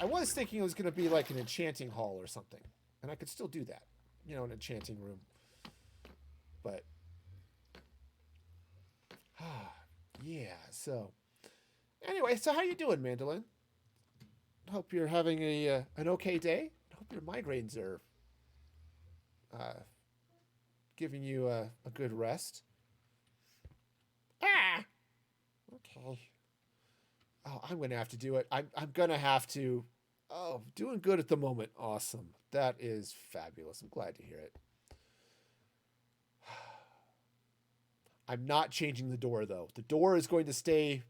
I was thinking it was going to be like an enchanting hall or something. And I could still do that, you know, in a enchanting room. But, yeah, so. Anyway, so how you doing, Mandolin? Hope you're having an okay day. Hope your migraines are giving you a good rest. Ah! Okay. Oh, I'm going to have to do it. I'm going to have to. Oh, doing good at the moment. Awesome. That is fabulous. I'm glad to hear it. I'm not changing the door, though. The door is going to stay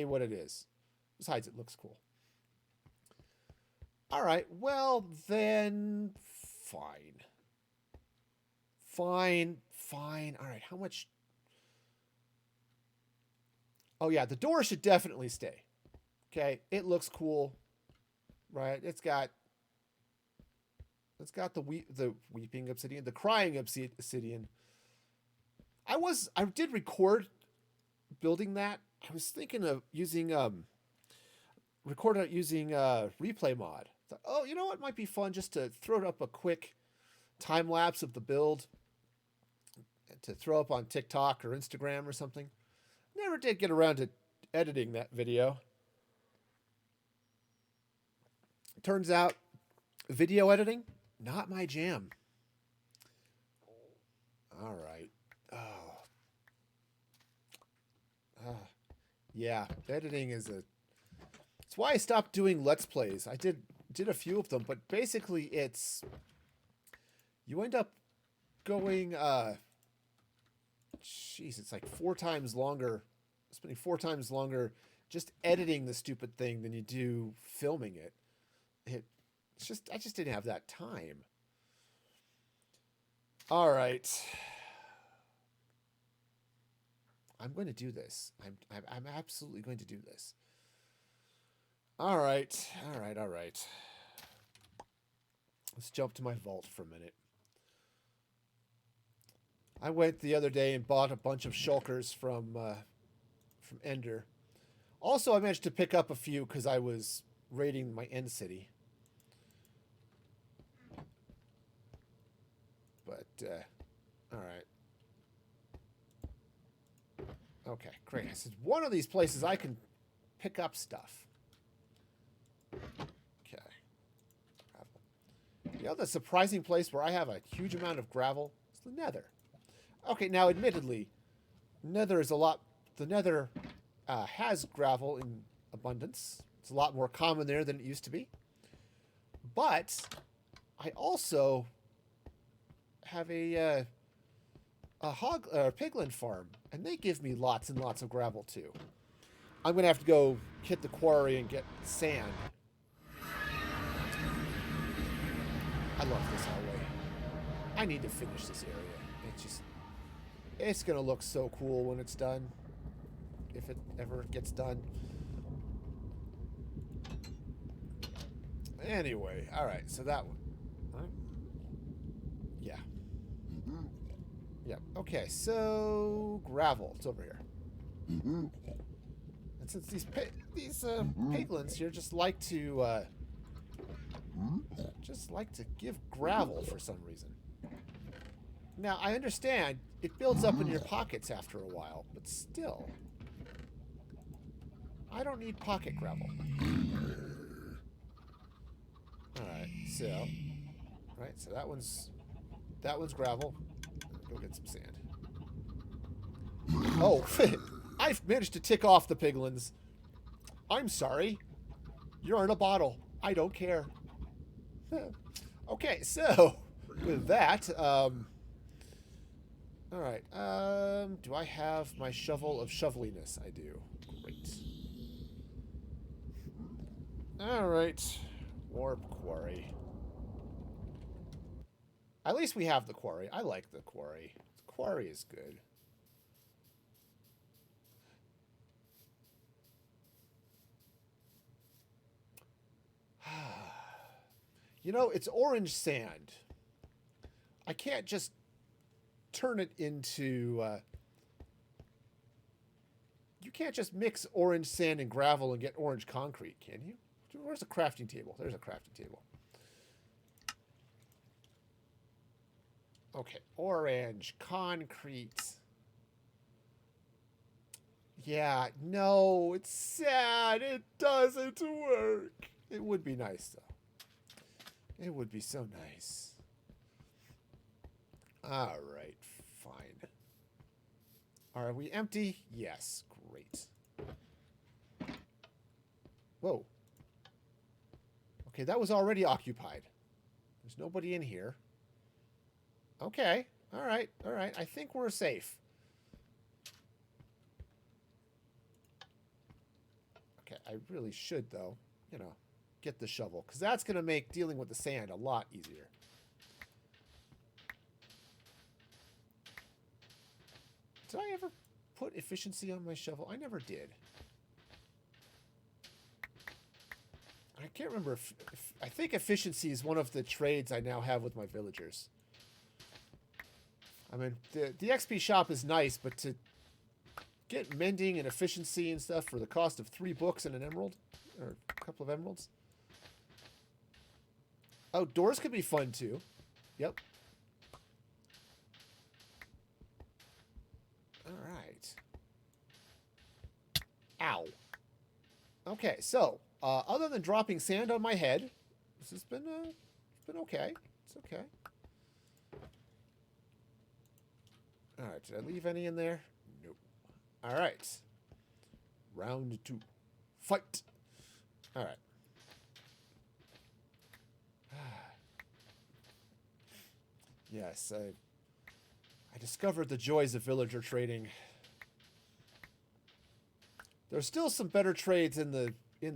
what it is. Besides, it looks cool. All right. Well, then, fine. Fine. All right. How much? Oh, yeah. The door should definitely stay. Okay. It looks cool. Right. It's got the weeping obsidian, the crying obsidian. I did record building that. I was thinking of using replay mod. Thought, oh, you know what might be fun, just to throw up a quick time lapse of the build to throw up on TikTok or Instagram or something. Never did get around to editing that video. Turns out video editing, not my jam. All right. Yeah, editing is it's why I stopped doing Let's Plays. I did a few of them, but basically it's, you end up going, it's like 4 times longer, spending 4 times longer just editing the stupid thing than you do filming it. I just didn't have that time. All right. I'm going to do this. I'm absolutely going to do this. All right. Let's jump to my vault for a minute. I went the other day and bought a bunch of shulkers from Ender. Also, I managed to pick up a few because I was raiding my end city. But, all right. Okay, great. I said, one of these places I can pick up stuff. Okay. Gravel. You know the surprising place where I have a huge amount of gravel? It's the Nether. Okay, now admittedly, the Nether has gravel in abundance. It's a lot more common there than it used to be. But I also have a piglin farm, and they give me lots and lots of gravel too. I'm gonna have to go hit the quarry and get sand. I love this hallway. I need to finish this area. It's gonna look so cool when it's done, if it ever gets done. Anyway, all right. So that one. Huh? Yeah. Yep. Okay, so gravel. It's over here. And since these piglins here just like to give gravel for some reason. Now I understand it builds up in your pockets after a while, but still, I don't need pocket gravel. All right, so that one's gravel. Go get some sand. Oh, I've managed to tick off the piglins. I'm sorry. You're in a bottle. I don't care. Okay, so with that, all right. Do I have my shovel of shoveliness? I do. Great. All right. Warp quarry. At least we have the quarry. I like the quarry. The quarry is good. You know, it's orange sand. I can't just turn it into... you can't just mix orange sand and gravel and get orange concrete, can you? Where's the crafting table? There's a crafting table. Okay, orange, concrete. Yeah, no, it's sad. It doesn't work. It would be nice, though. It would be so nice. All right, fine. Are we empty? Yes, great. Whoa. Okay, that was already occupied. There's nobody in here. Okay, all right, all right. I think we're safe. Okay, I really should, though, you know, get the shovel, because that's going to make dealing with the sand a lot easier. Did I ever put efficiency on my shovel? I never did. I can't remember if I think efficiency is one of the trades I now have with my villagers. I mean, the XP shop is nice, but to get mending and efficiency and stuff for the cost of 3 books and an emerald, or a couple of emeralds. Oh, doors could be fun too. Yep. All right. Ow. Okay, so other than dropping sand on my head, this has been okay. It's okay. All right, did I leave any in there? Nope. All right. Round 2. Fight. All right. Yes, I discovered the joys of villager trading. There's still some better trades in the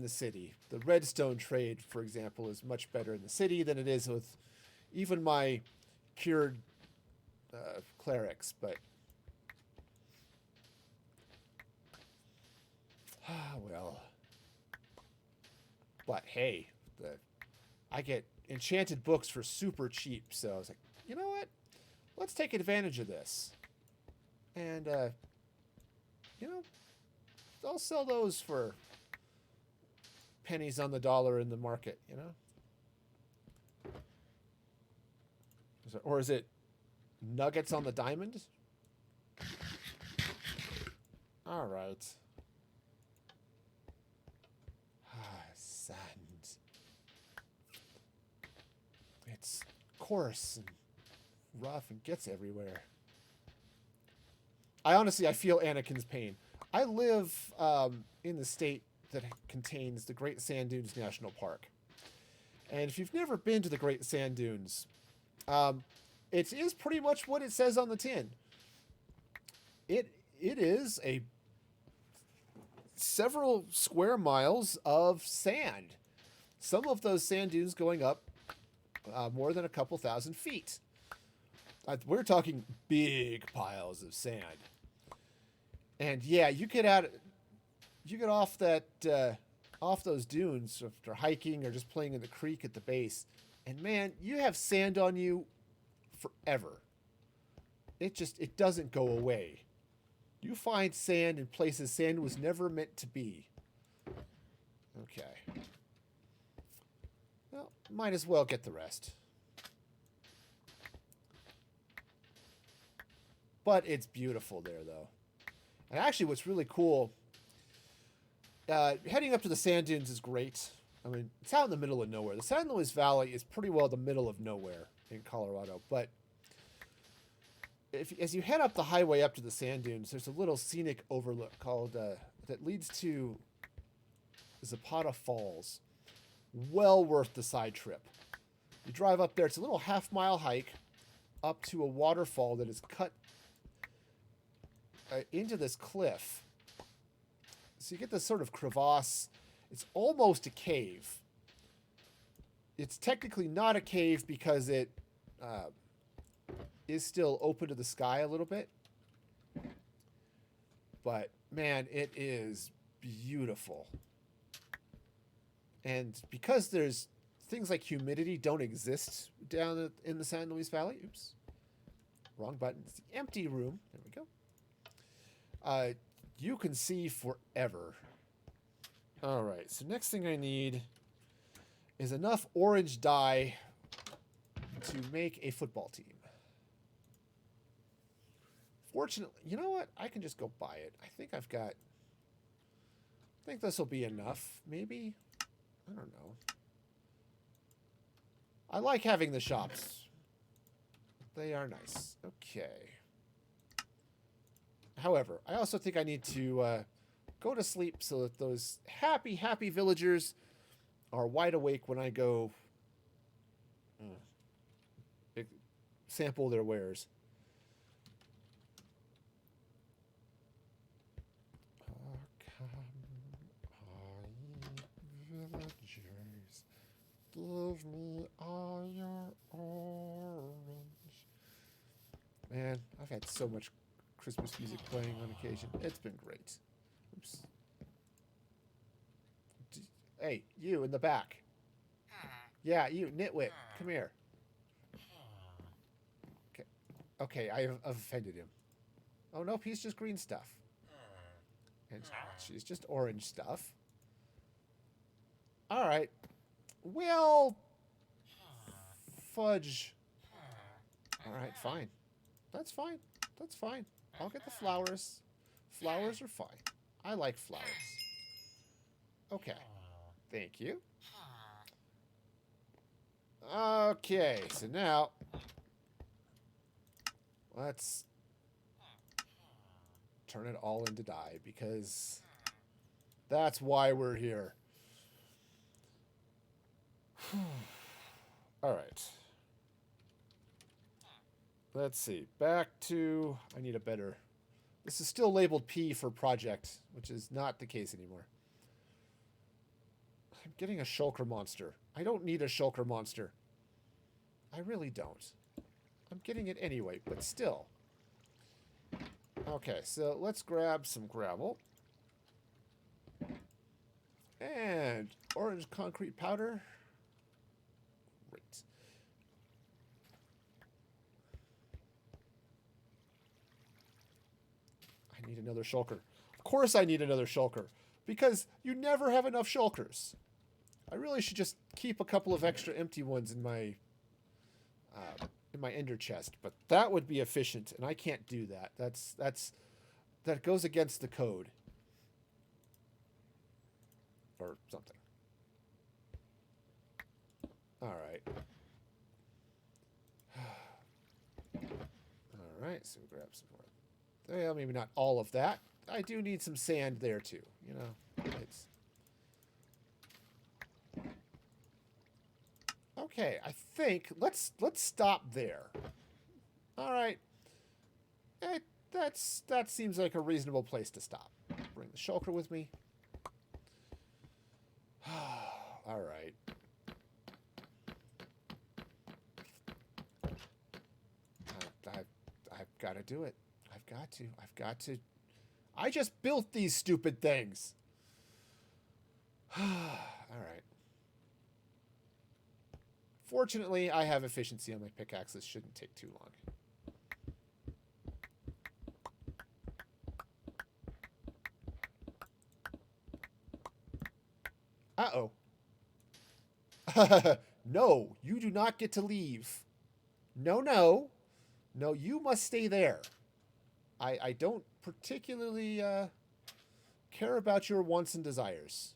city. The redstone trade, for example, is much better in the city than it is with even my cured clerics, but well. But hey, I get enchanted books for super cheap, so I was like, you know what? Let's take advantage of this. And you know, I'll sell those for pennies on the dollar in the market, you know? Or is it nuggets on the diamond? All right. Sand. It's coarse and rough and gets everywhere. I feel Anakin's pain. I live in the state that contains the Great Sand Dunes National Park. And if you've never been to the Great Sand Dunes, it is pretty much what it says on the tin. It is a several square miles of sand. Some of those sand dunes going up more than a couple thousand feet. We're talking big piles of sand. And yeah, you get off off those dunes after hiking or just playing in the creek at the base, and man, you have sand on you forever. It doesn't go away. You find sand in places sand was never meant to be. Okay. Well, might as well get the rest. But it's beautiful there, though. And actually, what's really cool, heading up to the sand dunes is great. I mean, it's out in the middle of nowhere. The San Luis Valley is pretty well the middle of nowhere in Colorado. But as you head up the highway up to the sand dunes, there's a little scenic overlook called that leads to Zapata Falls. Well worth the side trip. You drive up there. It's a little half-mile hike up to a waterfall that is cut into this cliff. So you get this sort of crevasse. It's almost a cave. It's technically not a cave because it is still open to the sky a little bit. But man, it is beautiful. And because there's things like humidity don't exist down in the San Luis Valley. Oops. Wrong button. It's the empty room. There we go. You can see forever. All right, so next thing I need is enough orange dye to make a football team. Fortunately, you know what? I can just go buy it. I think I've got... I think this will be enough, maybe? I don't know. I like having the shops. They are nice. Okay. However, I also think I need to go to sleep so that those happy, happy villagers are wide awake when I go sample their wares. Villagers, give me all your orange. Man, I've had so much Christmas music playing on occasion. It's been great. Oops. Hey, you in the back. Yeah, you, nitwit. Come here. Okay, okay, I've offended him. Oh, nope, he's just green stuff. And she's just orange stuff. All right. Well, fudge. All right, fine. That's fine. That's fine. I'll get the flowers. Flowers are fine. I like flowers. Okay. Thank you. Okay, so now let's turn it all into dye because that's why we're here. All right. Let's see. Back to... I need a better... This is still labeled P for project, which is not the case anymore. I'm getting a shulker monster. I don't need a shulker monster. I really don't. I'm getting it anyway, but still. Okay, so let's grab some gravel. And orange concrete powder. Great. I need another shulker. Of course I need another shulker. Because you never have enough shulkers. I really should just keep a couple of extra empty ones in my ender chest, but that would be efficient, and I can't do that. That goes against the code. Or something. Alright. Alright, so we grab some more. Well, maybe not all of that. I do need some sand there too, you know. It's okay, I think let's stop there. Alright. That seems like a reasonable place to stop. Bring the shulker with me. Alright. I've got to do it. I've got to. I just built these stupid things. Alright. Fortunately, I have efficiency on my pickaxe. This shouldn't take too long. Uh-oh. No, you do not get to leave. No, no. No, you must stay there. I don't particularly care about your wants and desires.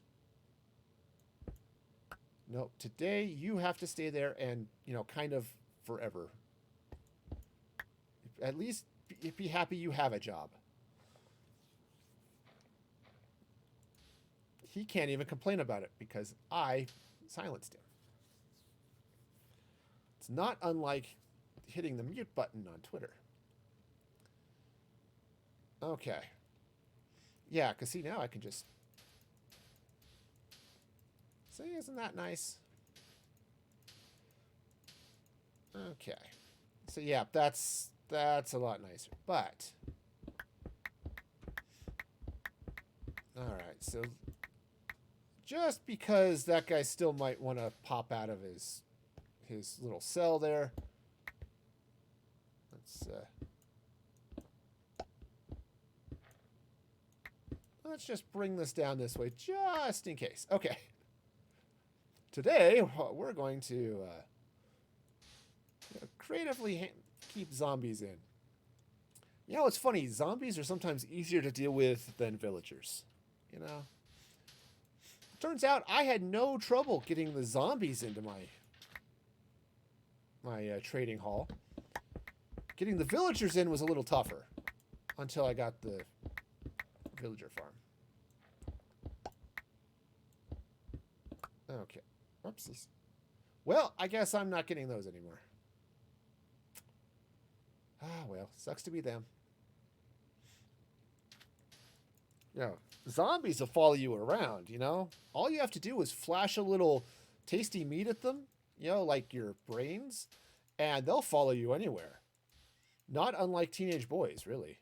No, today you have to stay there and, you know, kind of forever. At least be happy you have a job. He can't even complain about it because I silenced him. It's not unlike hitting the mute button on Twitter. Okay. Yeah, because see, now I can just... See, isn't that nice? Okay. So yeah, that's a lot nicer. But... Alright, so... Just because that guy still might want to pop out of his little cell there. Let's just bring this down this way just in case. Okay. Today, we're going to creatively keep zombies in. You know, it's funny. Zombies are sometimes easier to deal with than villagers. You know? Turns out I had no trouble getting the zombies into my trading hall. Getting the villagers in was a little tougher until I got the villager farm. Okay. Oopsies. Well, I guess I'm not getting those anymore. Ah, well, sucks to be them. Yeah, zombies will follow you around, you know? All you have to do is flash a little tasty meat at them, you know, like your brains, and they'll follow you anywhere. Not unlike teenage boys, really.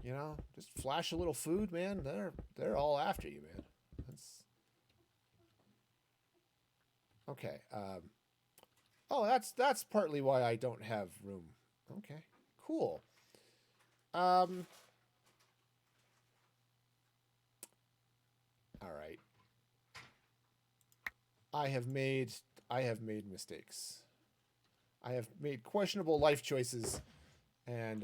You know, just flash a little food, man. They're all after you, man. That's okay. Oh, that's partly why I don't have room. Okay, cool. Um, all right. I have made I have made mistakes. I have made questionable life choices, and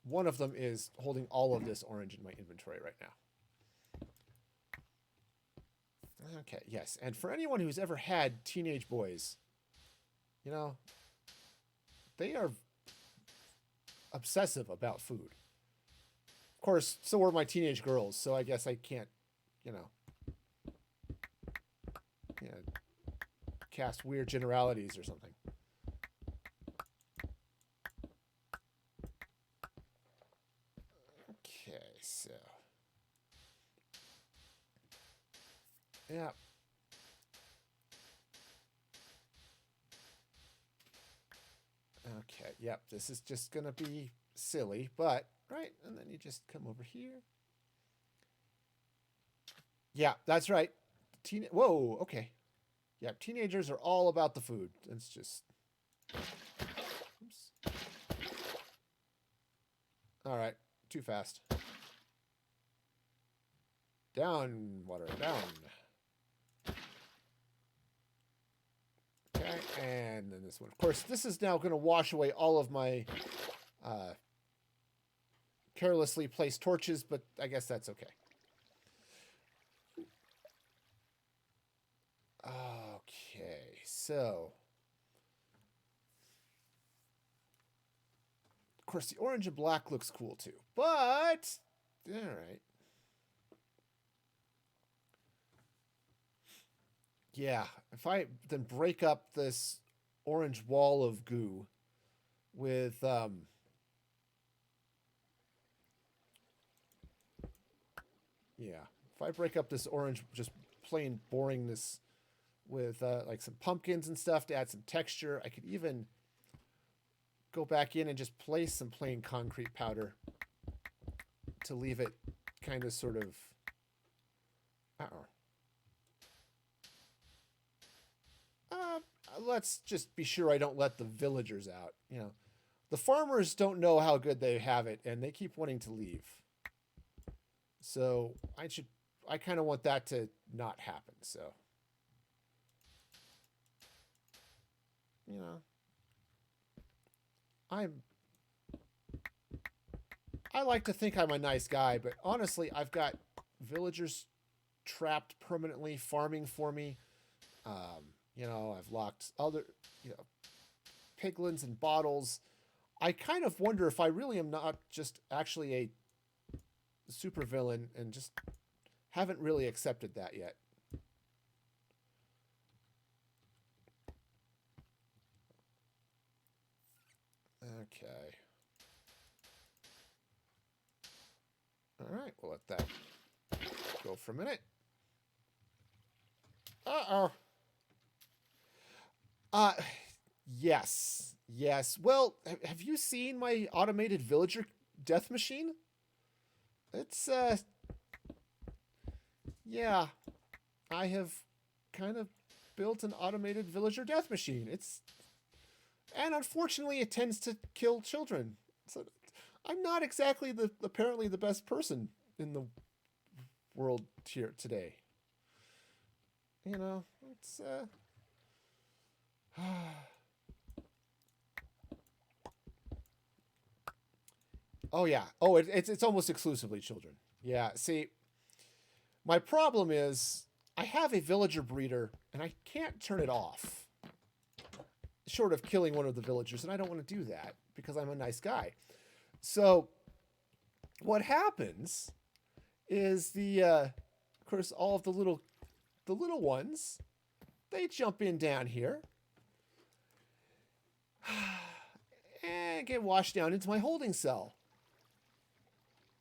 one of them is holding all of this orange in my inventory right now. Okay, yes. And for anyone who's ever had teenage boys, you know, they are obsessive about food. Of course, so are my teenage girls, so I guess I can't, you know, cast weird generalities or something. Okay, so. Yeah. Okay, yep, this is just gonna be silly, but, right, and then you just come over here. Yeah, that's right. Whoa, okay. Yeah, teenagers are all about the food. It's just... Oops. All right, too fast. Down, water, down. Okay, and then this one. Of course, this is now going to wash away all of my carelessly placed torches, but I guess that's okay. Okay, so... Of course, the orange and black looks cool too, but... All right. Yeah, if I then break up this orange wall of goo with yeah, if I break up this orange just plain boringness with like some pumpkins and stuff to add some texture, I could even go back in and just place some plain concrete powder to leave it kind of sort of let's just be sure I don't let the villagers out. You know, the farmers don't know how good they have it, and they keep wanting to leave. So I kind of want that to not happen. So, you know, I like to think I'm a nice guy, but honestly, I've got villagers trapped permanently farming for me. You know, I've locked other, you know, piglins and bottles. I kind of wonder if I really am not just actually a supervillain and just haven't really accepted that yet. Okay. All right, we'll let that go for a minute. Uh-oh. Yes. Yes. Well, have you seen my automated villager death machine? It's, yeah. I have kind of built an automated villager death machine. And unfortunately, it tends to kill children. So I'm not exactly apparently the best person in the world here today. You know, it's Oh yeah. Oh, it's almost exclusively children. Yeah. See, my problem is I have a villager breeder and I can't turn it off, short of killing one of the villagers, and I don't want to do that because I'm a nice guy. So what happens is of course, all of the little ones, they jump in down here and get washed down into my holding cell.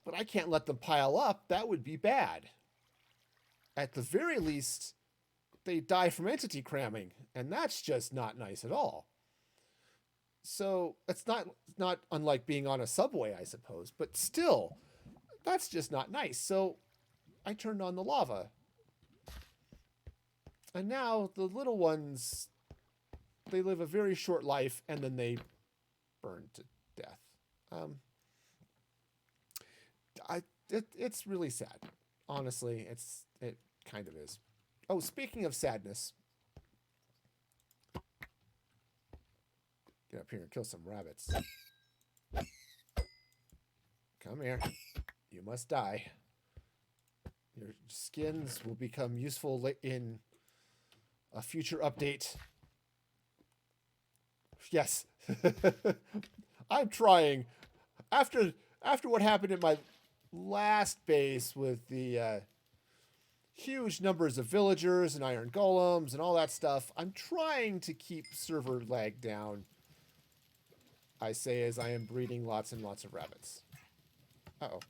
But I can't let them pile up. That would be bad. At the very least, they die from entity cramming, and that's just not nice at all. So it's not unlike being on a subway, I suppose, but still, that's just not nice. So I turned on the lava. And now the little ones, they live a very short life and then they burn to death. It's really sad. Honestly, it kind of is. Oh, speaking of sadness, get up here and kill some rabbits. Come here. You must die. Your skins will become useful in a future update. Yes. I'm trying. After what happened in my last base with the huge numbers of villagers and iron golems and all that stuff, I'm trying to keep server lag down. I say as I am breeding lots and lots of rabbits. Uh-oh.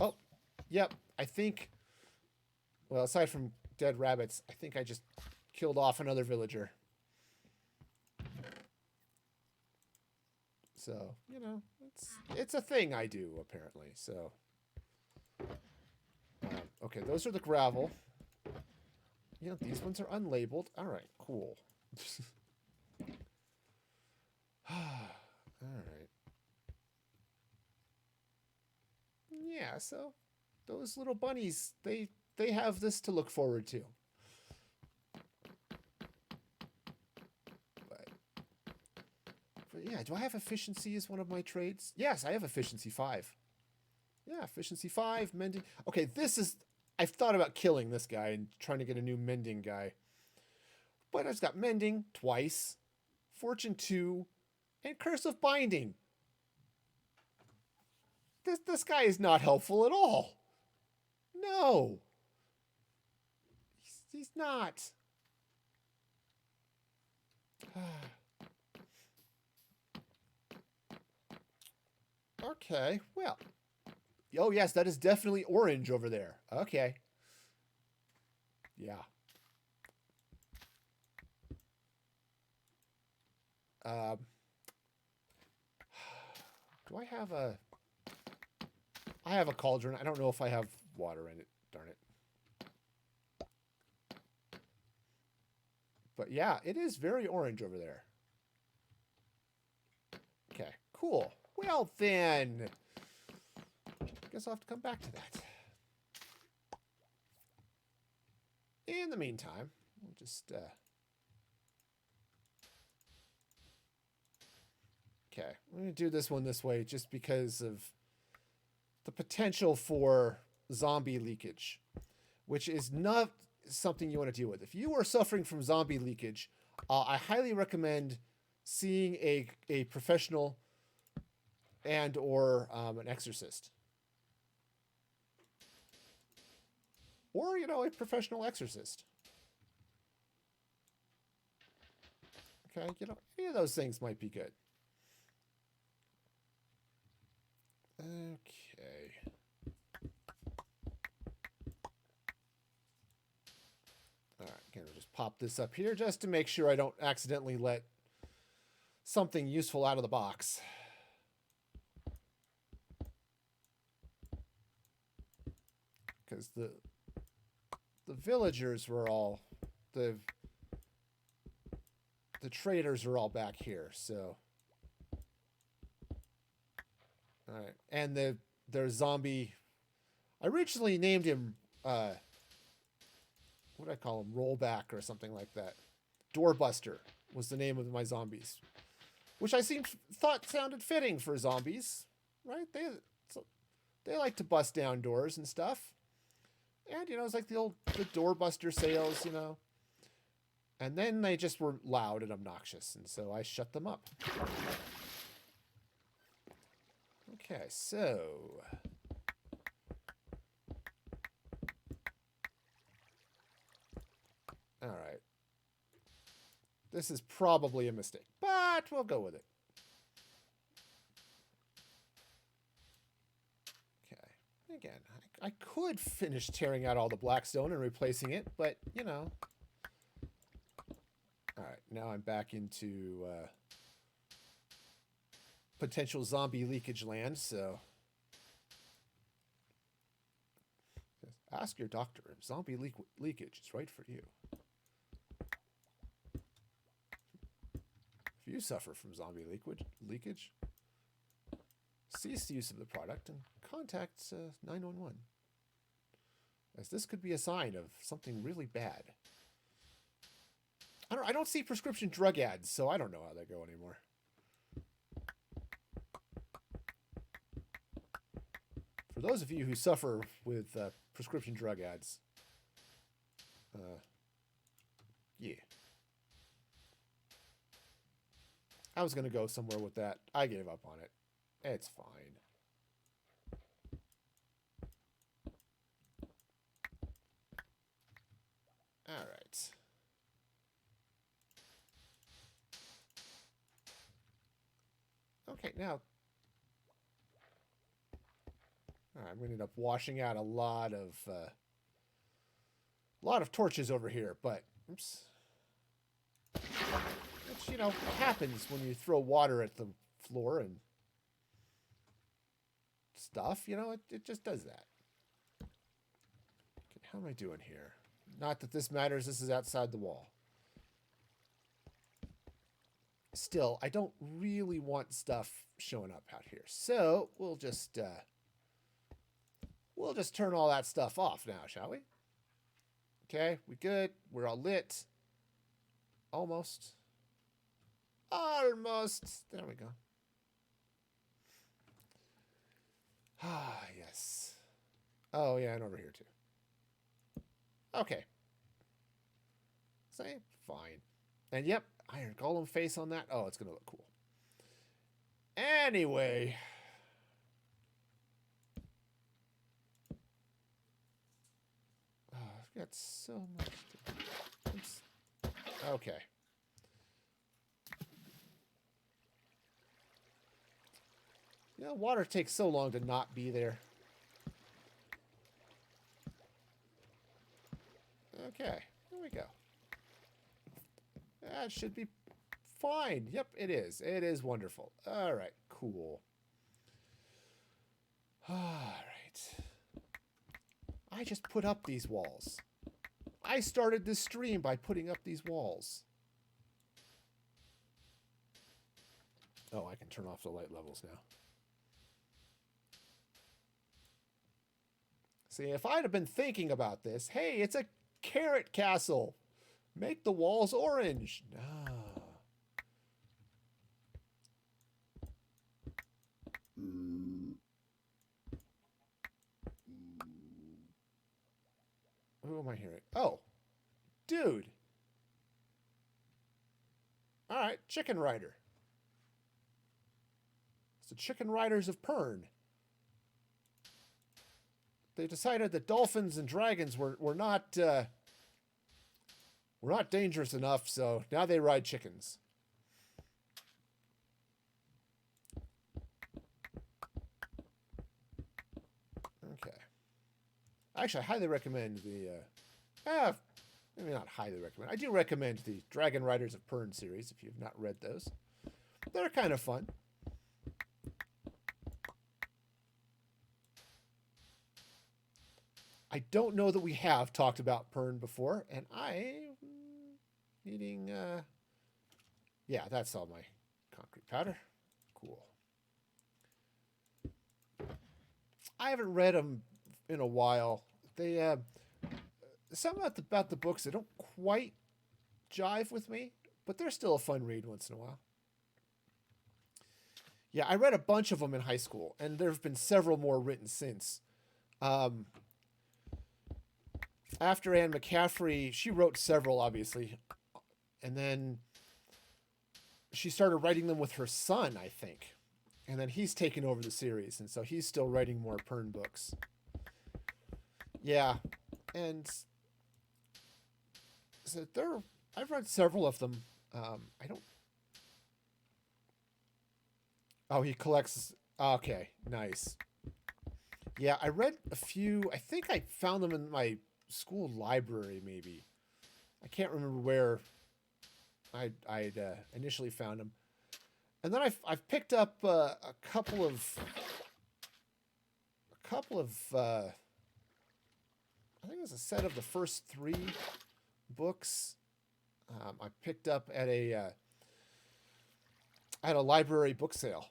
Oh, yep. I think, well, aside from dead rabbits, I think I just killed off another villager. So, you know, it's a thing I do, apparently. So, okay, those are the gravel. You know, these ones are unlabeled. All right, cool. All right. Yeah, so those little bunnies, they have this to look forward to. But yeah, do I have efficiency as one of my traits? Yes, I have efficiency 5. Yeah, efficiency 5, mending. Okay, I've thought about killing this guy and trying to get a new mending guy. But I've got mending twice, fortune 2, and curse of binding. This guy is not helpful at all. No. He's not. Okay, well. Oh, yes, that is definitely orange over there. Okay. Yeah. Do I have a... I have a cauldron. I don't know if I have water in it. Darn it. But yeah, it is very orange over there. Okay, cool. Well then, guess I'll have to come back to that. In the meantime, we'll just... Okay, I'm going to do this one this way just because of the potential for zombie leakage, which is not something you want to deal with. If you are suffering from zombie leakage, I highly recommend seeing a professional and or an exorcist. Or, you know, a professional exorcist. Okay, you know, any of those things might be good. Okay. All right, again, we'll just pop this up here just to make sure I don't accidentally let something useful out of the box. Because the villagers were all, the traders are all back here, so... All right, and their zombie. I originally named him. What did I call him? Rollback or something like that. Doorbuster was the name of my zombies, which I thought sounded fitting for zombies, right? So they like to bust down doors and stuff. And, you know, it's like the doorbuster sales, you know. And then they just were loud and obnoxious, and so I shut them up. Okay, so... all right. This is probably a mistake, but we'll go with it. Okay. Again, I could finish tearing out all the blackstone and replacing it, but, you know. All right, now I'm back into potential zombie leakage land, so... ask your doctor if zombie leakage is right for you. If you suffer from zombie leakage, cease use of the product and contact 911. As this could be a sign of something really bad. I don't see prescription drug ads, so I don't know how they go anymore. For those of you who suffer with prescription drug ads, yeah. I was going to go somewhere with that. I gave up on it. It's fine. All right. Okay, now... I'm going to end up washing out a lot of torches over here, but... oops. Which, you know, happens when you throw water at the floor and stuff. You know, it just does that. Okay, how am I doing here? Not that this matters. This is outside the wall. Still, I don't really want stuff showing up out here. So we'll just turn all that stuff off now, shall we? Okay, we good. We're all lit. Almost. Almost. There we go. Ah, yes. Oh, yeah, and over here, too. Okay. Say, fine. And, yep, iron golem face on that. Oh, it's going to look cool. Anyway. Oh, I've got so much to... oops. Okay. You know, water takes so long to not be there. Okay, there we go. That should be fine. Yep, it is. It is wonderful. All right, cool. All right. I just put up these walls. I started this stream by putting up these walls. Oh, I can turn off the light levels now. See, if I'd have been thinking about this, hey, it's a carrot castle. Make the walls orange. No. Who am I hearing? Oh, dude. All right, Chicken Rider. It's the Chicken Riders of Pern. They decided that dolphins and dragons were not dangerous enough, so now they ride chickens. Okay. Actually, I highly recommend the... maybe not highly recommend. I do recommend the Dragon Riders of Pern series, if you've not read those. They're kind of fun. I don't know that we have talked about Pern before, and I'm needing... yeah, that's all my concrete powder. Cool. I haven't read them in a while. They... something about the books that don't quite jive with me, but they're still a fun read once in a while. Yeah, I read a bunch of them in high school, and there have been several more written since. Um, After Anne McCaffrey, she wrote several, obviously, and then she started writing them with her son, I think. And then he's taken over the series, and so he's still writing more Pern books. Yeah, and so I've read several of them. I don't. Oh, he collects. Okay, nice. Yeah, I read a few. I think I found them in my school library, maybe. I can't remember where I'd initially found them. And then I've picked up a couple of I think it was a set of the first 3 books I picked up at a library book sale.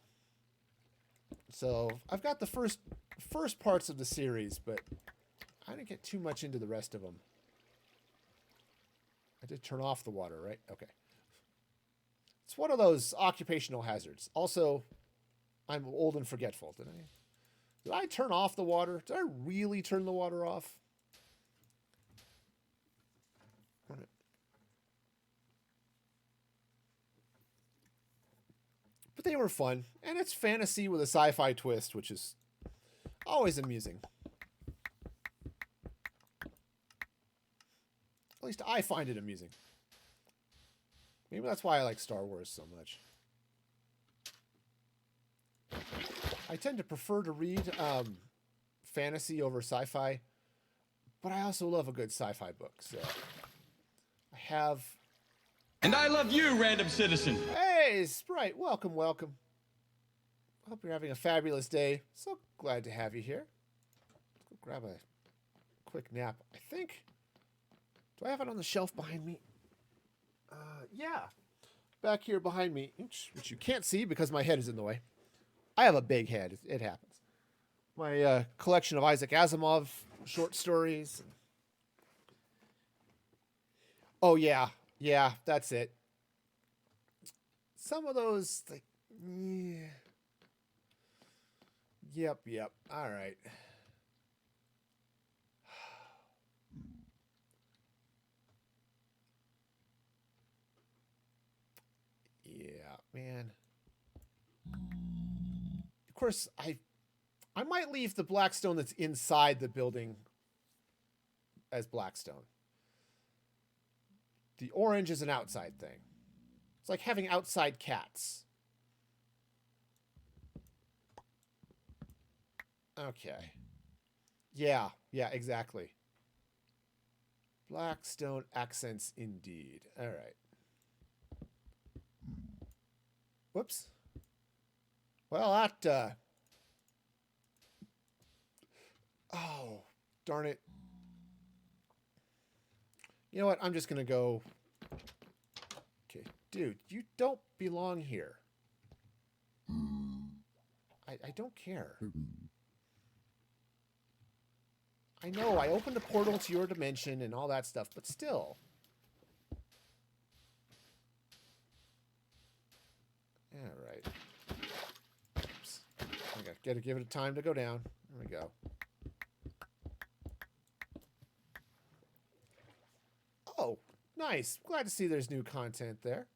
So I've got the first parts of the series, but I didn't get too much into the rest of them. I did turn off the water, right? Okay. It's one of those occupational hazards. Also, I'm old and forgetful. Did I turn off the water? Did I really turn the water off? But they were fun, and it's fantasy with a sci-fi twist, which is always amusing. At least I find it amusing. Maybe that's why I like Star Wars so much. I tend to prefer to read fantasy over sci-fi, but I also love a good sci-fi book. So I have. And I love you, random citizen. Hey, Sprite, welcome, welcome. I hope you're having a fabulous day. So glad to have you here. Let's go grab a quick nap. I think. Do I have it on the shelf behind me? Yeah. Back here behind me, which you can't see because my head is in the way. I have a big head. It happens. My collection of Isaac Asimov short stories. Oh, yeah. Yeah, that's it. Some of those, like, yeah. Yep. All right. Yeah, man. Of course, I might leave the blackstone that's inside the building as blackstone. The orange is an outside thing. It's like having outside cats. Okay. Yeah, exactly. Blackstone accents indeed. All right. Whoops. Well, that, oh, darn it. You know what? I'm just going to go. Okay. Dude, you don't belong here. I don't care. I know, I opened a portal to your dimension and all that stuff, but still. All right. Oops. I gotta give it time to go down. There we go. Oh, nice. Glad to see there's new content there.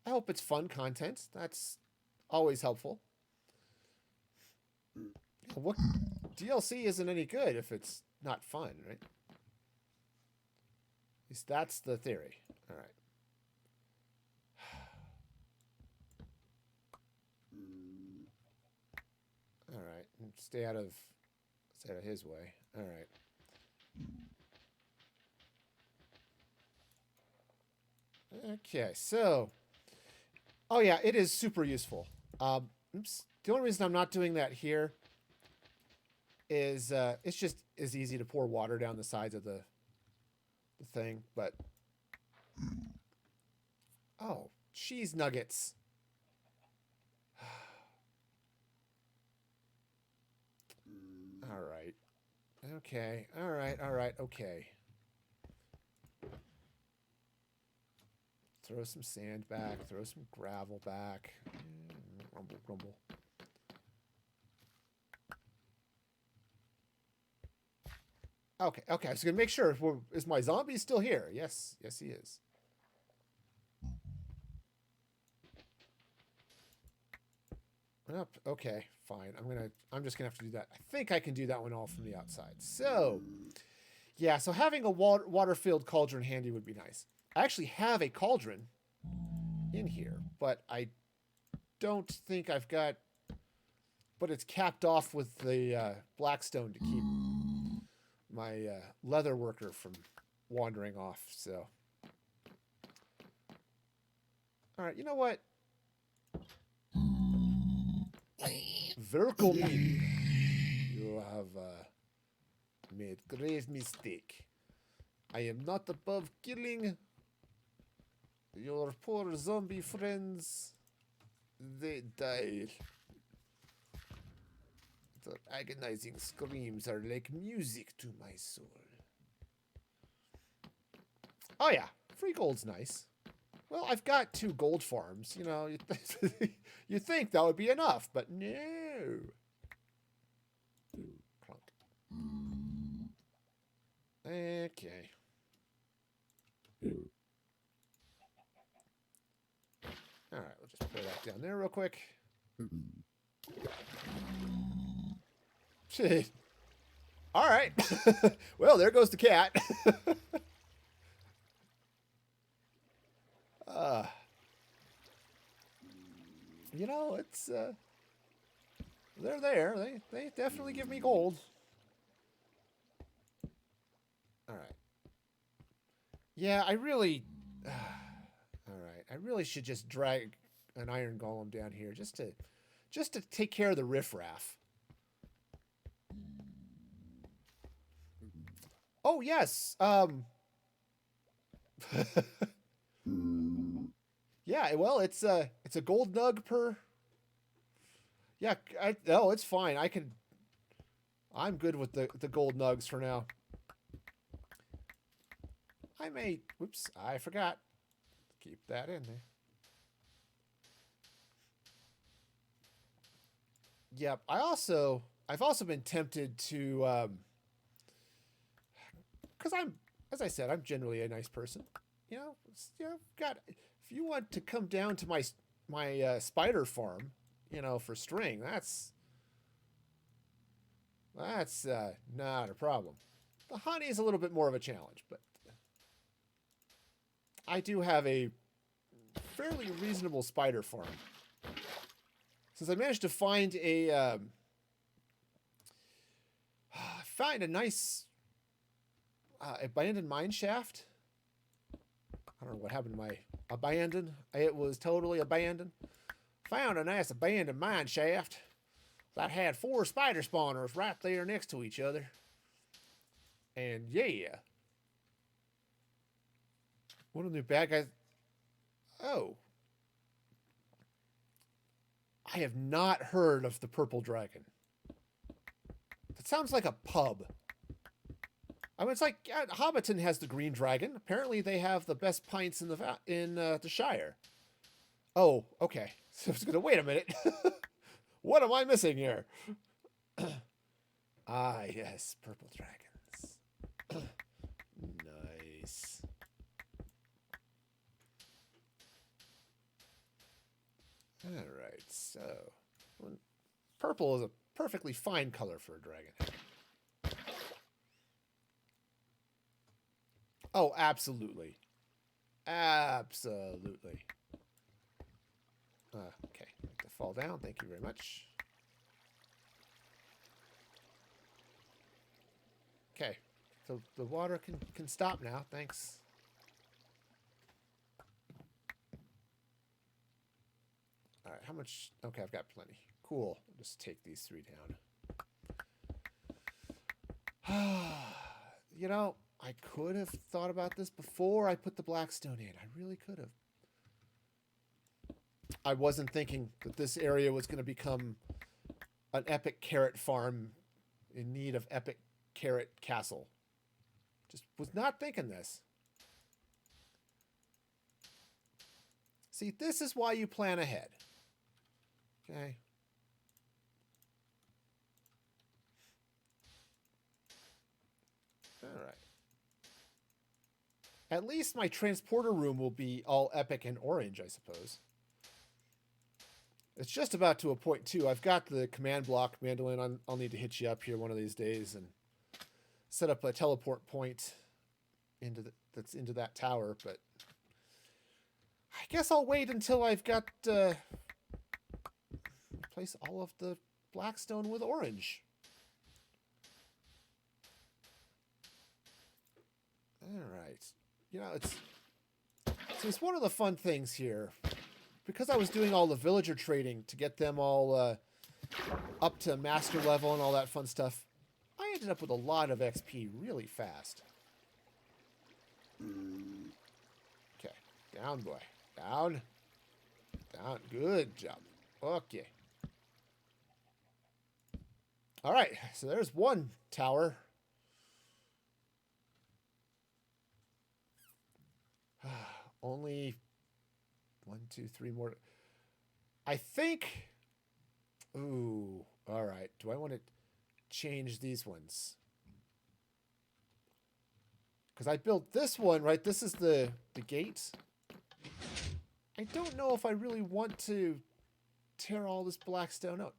I hope it's fun content. That's always helpful. What DLC isn't any good if it's not fun, right? At least that's the theory. All right. All right. Stay out of his way. All right. Okay, so. Oh, yeah, it is super useful. Oops. The only reason I'm not doing that here is it's just as easy to pour water down the sides of the thing, but. Oh, cheese nuggets. All right. Okay. All right. Okay. Throw some sand back. Throw some gravel back. Rumble. Okay, okay. I was gonna make sure. Is my zombie still here? Yes, yes, he is. Yep. Okay, fine. I'm just gonna have to do that. I think I can do that one all from the outside. So, yeah. So having a water-filled cauldron handy would be nice. I actually have a cauldron in here, but I don't think I've got. But it's capped off with the blackstone to keep my leather worker from wandering off. So, all right. You know what? Velkommen. You have made grave mistake. I am not above killing your poor zombie friends. They died. Their agonizing screams are like music to my soul. Oh yeah, free gold's nice. Well, I've got 2 gold farms. You know, you think that would be enough, but no. Clunk. Okay. All right, we'll just put that down there real quick. Shit. All right. Well, there goes the cat. You know, it's they're there. They definitely give me gold. All right. Yeah, I really. All right, I really should just drag an iron golem down here just to take care of the riffraff. Oh yes. Yeah, well, it's a gold nug per. Yeah, no, it's fine. I'm good with the gold nugs for now. I may. Whoops, I forgot. Keep that in there. Yep. I've also been tempted to, because as I said, I'm generally a nice person. You know, if you want to come down to my spider farm, you know, for string, that's not a problem. The honey is a little bit more of a challenge, but I do have a fairly reasonable spider farm. Since I managed to find a nice abandoned mine shaft. I don't know what happened to my abandoned. It was totally abandoned. Found a nice abandoned mine shaft that had 4 spider spawners right there next to each other. And yeah. One of the bad guys. Oh. I have not heard of the Purple Dragon. That sounds like a pub. I mean, it's like Hobbiton has the Green Dragon. Apparently, they have the best pints in the Shire. Oh, okay. So I was gonna wait a minute. What am I missing here? Ah, yes, purple dragons. Nice. All right, so purple is a perfectly fine color for a dragon. Oh, absolutely. Absolutely. Okay, to fall down. Thank you very much. Okay, so the water can stop now. Thanks. All right, how much? Okay, I've got plenty. Cool. I'll just take these 3 down. You know, I could have thought about this before I put the blackstone in. I really could have. I wasn't thinking that this area was going to become an epic carrot farm in need of epic carrot castle. Just was not thinking this. See, this is why you plan ahead. Okay. At least my transporter room will be all epic and orange, I suppose. It's just about to a point, too. I've got the command block, Mandolin. I'll need to hit you up here one of these days and set up a teleport point that's into that tower, but I guess I'll wait until I've got replace all of the blackstone with orange. All right. You know, it's one of the fun things here. Because I was doing all the villager trading to get them all up to master level and all that fun stuff, I ended up with a lot of XP really fast. Okay. Down, boy. Down. Down. Good job. Okay. All right. So there's one tower. Only 1, 2, 3 more. I think. Ooh. All right. Do I want to change these ones? Because I built this one, right? This is the gate. I don't know if I really want to tear all this blackstone out.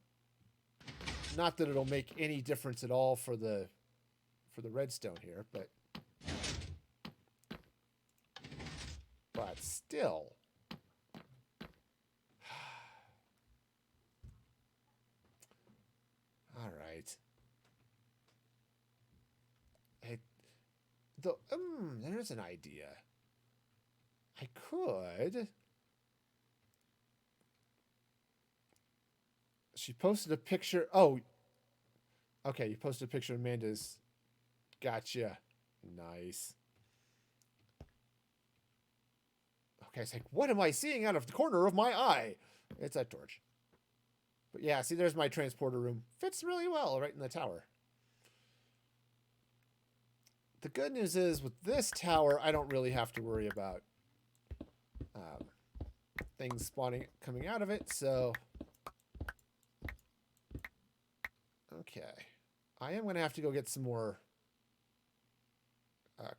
Not that it'll make any difference at all for the redstone here, but still. All right. There's an idea. I could. She posted a picture. Oh. Okay, you posted a picture of Amanda's. Gotcha. Nice. Okay, it's like, what am I seeing out of the corner of my eye? It's that torch. But yeah, see, there's my transporter room. Fits really well right in the tower. The good news is, with this tower, I don't really have to worry about things spawning, coming out of it, so... Okay. I am going to have to go get some more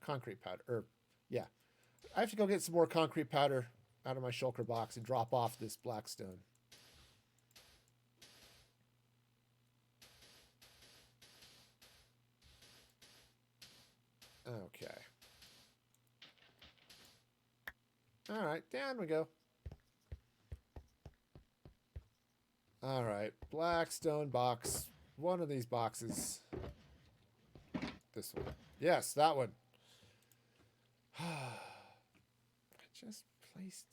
concrete powder. Yeah. I have to go get some more concrete powder out of my shulker box and drop off this blackstone. Okay. All right, down we go. All right, blackstone box. One of these boxes. This one. Yes, that one. I just placed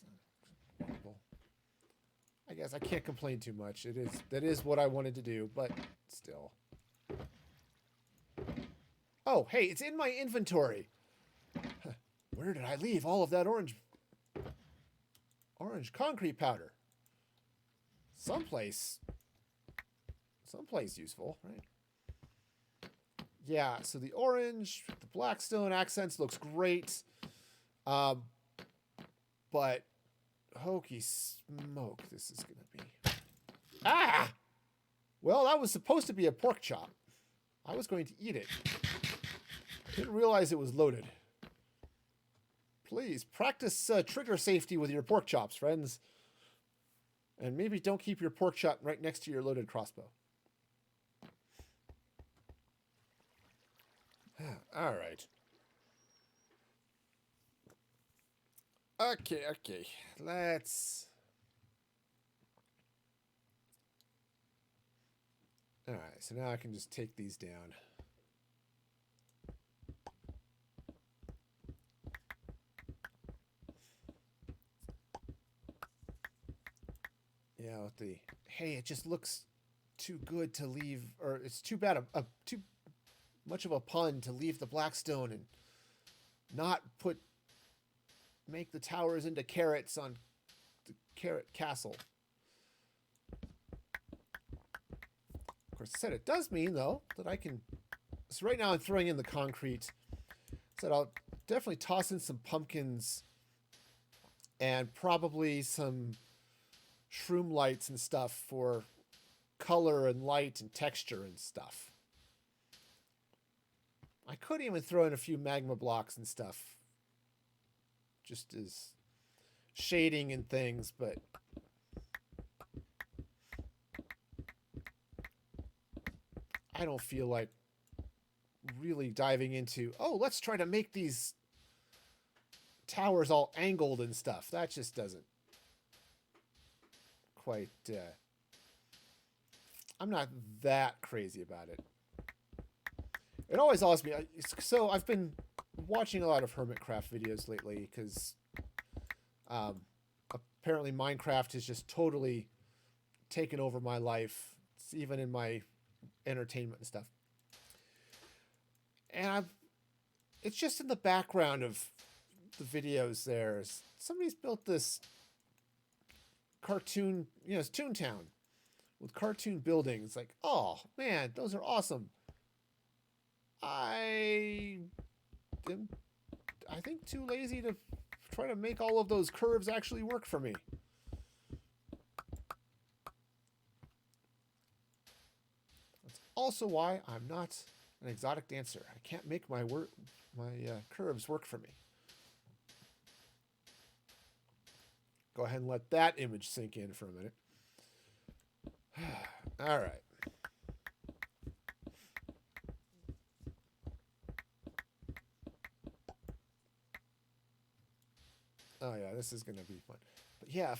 horrible. I guess I can't complain too much. That is what I wanted to do, but still. Oh, hey, it's in my inventory. Where did I leave all of that orange concrete powder? Someplace useful, right? Yeah, so the orange, the blackstone accents looks great. But hokey smoke, this is going to be... Ah! Well, that was supposed to be a pork chop. I was going to eat it. Didn't realize it was loaded. Please, practice trigger safety with your pork chops, friends. And maybe don't keep your pork chop right next to your loaded crossbow. All right. Okay. Let's... All right, so now I can just take these down. Yeah, with the... Hey, it just looks too good to leave... Or it's too bad, too much of a pun to leave the blackstone and not make the towers into carrots on the carrot castle. Of course, I said it does mean, though, that I can... So right now I'm throwing in the concrete. So I'll definitely toss in some pumpkins and probably some shroom lights and stuff for color and light and texture and stuff. I could even throw in a few magma blocks and stuff just as shading and things, but I don't feel like really diving into, oh, let's try to make these towers all angled and stuff. That just doesn't quite, I'm not that crazy about it. It always awes me. So I've been watching a lot of Hermitcraft videos lately because apparently Minecraft has just totally taken over my life. It's even in my entertainment and stuff. And it's just in the background of the videos there. Somebody's built this cartoon, it's Toontown with cartoon buildings. Like, oh man, those are awesome. I think too lazy to try to make all of those curves actually work for me. That's also why I'm not an exotic dancer. I can't make my curves work for me. Go ahead and let that image sink in for a minute. All right. Oh yeah, this is going to be fun. But yeah,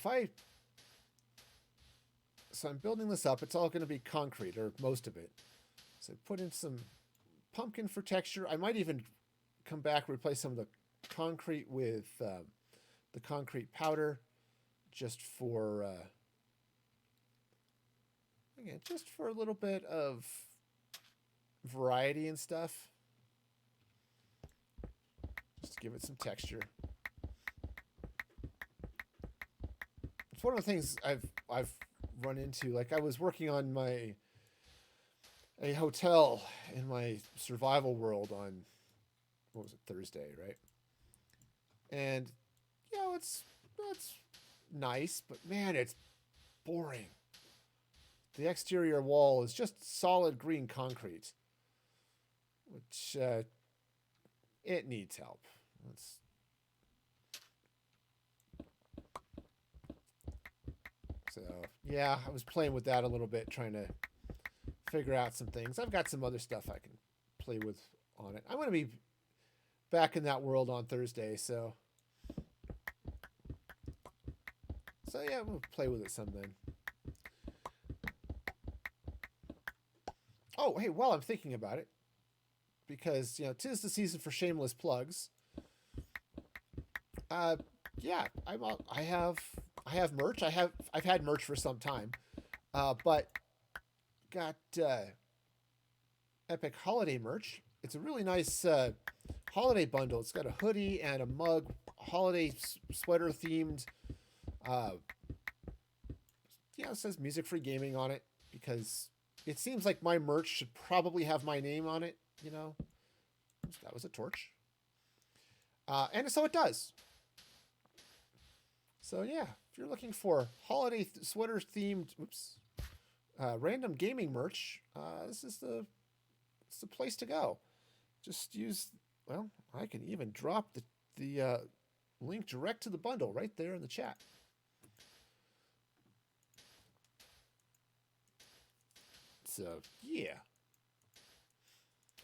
so I'm building this up. It's all going to be concrete, or most of it. So put in some pumpkin for texture. I might even come back, replace some of the concrete with the concrete powder, just for again, just for a little bit of variety and stuff. Just to give it some texture. It's one of the things I've run into. Like, I was working on a hotel in my survival world on, what was it, Thursday, right? And it's nice, but man, it's boring. The exterior wall is just solid green concrete, which it needs help. So yeah, I was playing with that a little bit, trying to figure out some things. I've got some other stuff I can play with on it. I'm going to be back in that world on Thursday, so yeah, we'll play with it some then. Oh, hey, while I'm thinking about it, because 'tis the season for shameless plugs. Yeah, I have merch. I've had merch for some time, but got Epic Holiday merch. It's a really nice holiday bundle. It's got a hoodie and a mug, holiday sweater themed. It says Music Free Gaming on it because it seems like my merch should probably have my name on it. That was a torch, and so it does. So yeah, if you're looking for holiday sweater themed, random gaming merch, this is the place to go. Just use, well, I can even drop the link direct to the bundle right there in the chat. So yeah,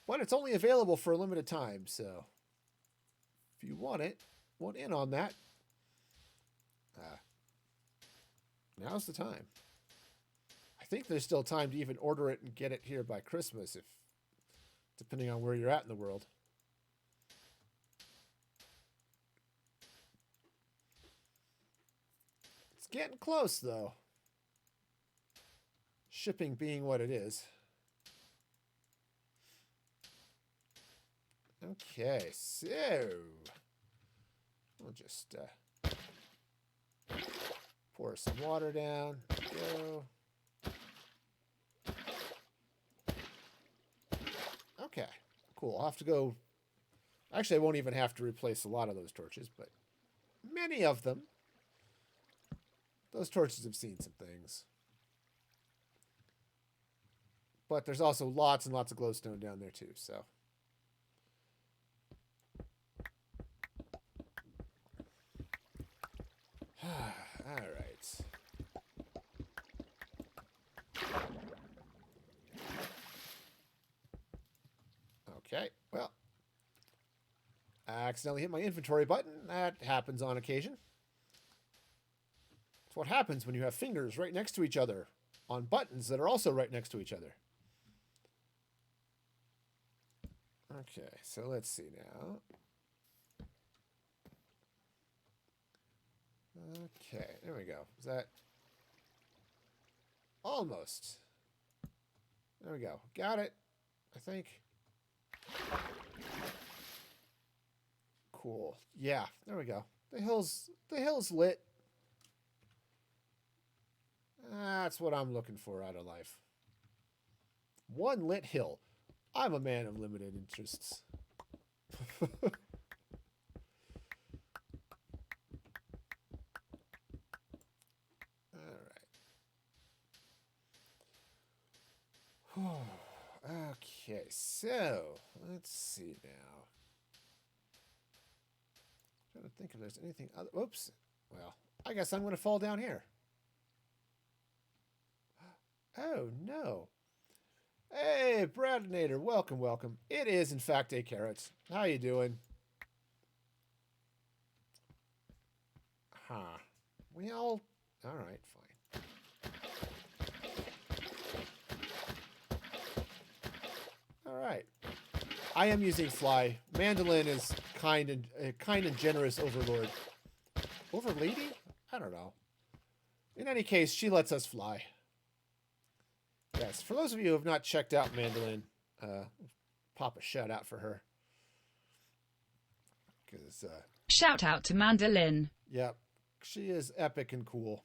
but it's only available for a limited time. So if you want in on that, now's the time. I think there's still time to even order it and get it here by Christmas, depending on where you're at in the world. It's getting close, though. Shipping being what it is. Okay, so we'll just pour some water down. Go. Okay, cool. I'll have to go. Actually, I won't even have to replace a lot of those torches, but many of them. Those torches have seen some things. But there's also lots and lots of glowstone down there too, so. All right. Okay, well, I accidentally hit my inventory button. That happens on occasion. It's what happens when you have fingers right next to each other on buttons that are also right next to each other. Okay, so let's see now. Okay, there we go. Is that almost? There we go. Got it, I think. Cool. Yeah, there we go. The hill's lit. That's what I'm looking for out of life. One lit hill. I'm a man of limited interests. All right. Okay, so let's see now. I'm trying to think if there's anything other. Oops. Well, I guess I'm going to fall down here. Oh, no. Hey, Bradinator, welcome, welcome. It is, in fact, a carrot. How you doing? Huh. Well, all right, fine. All right. I am using fly. Mandolin is kind and generous overlord. Overlady? I don't know. In any case, she lets us fly. Yes, for those of you who have not checked out Mandolin, pop a shout out for her. Because shout out to Mandolin. Yep, she is epic and cool.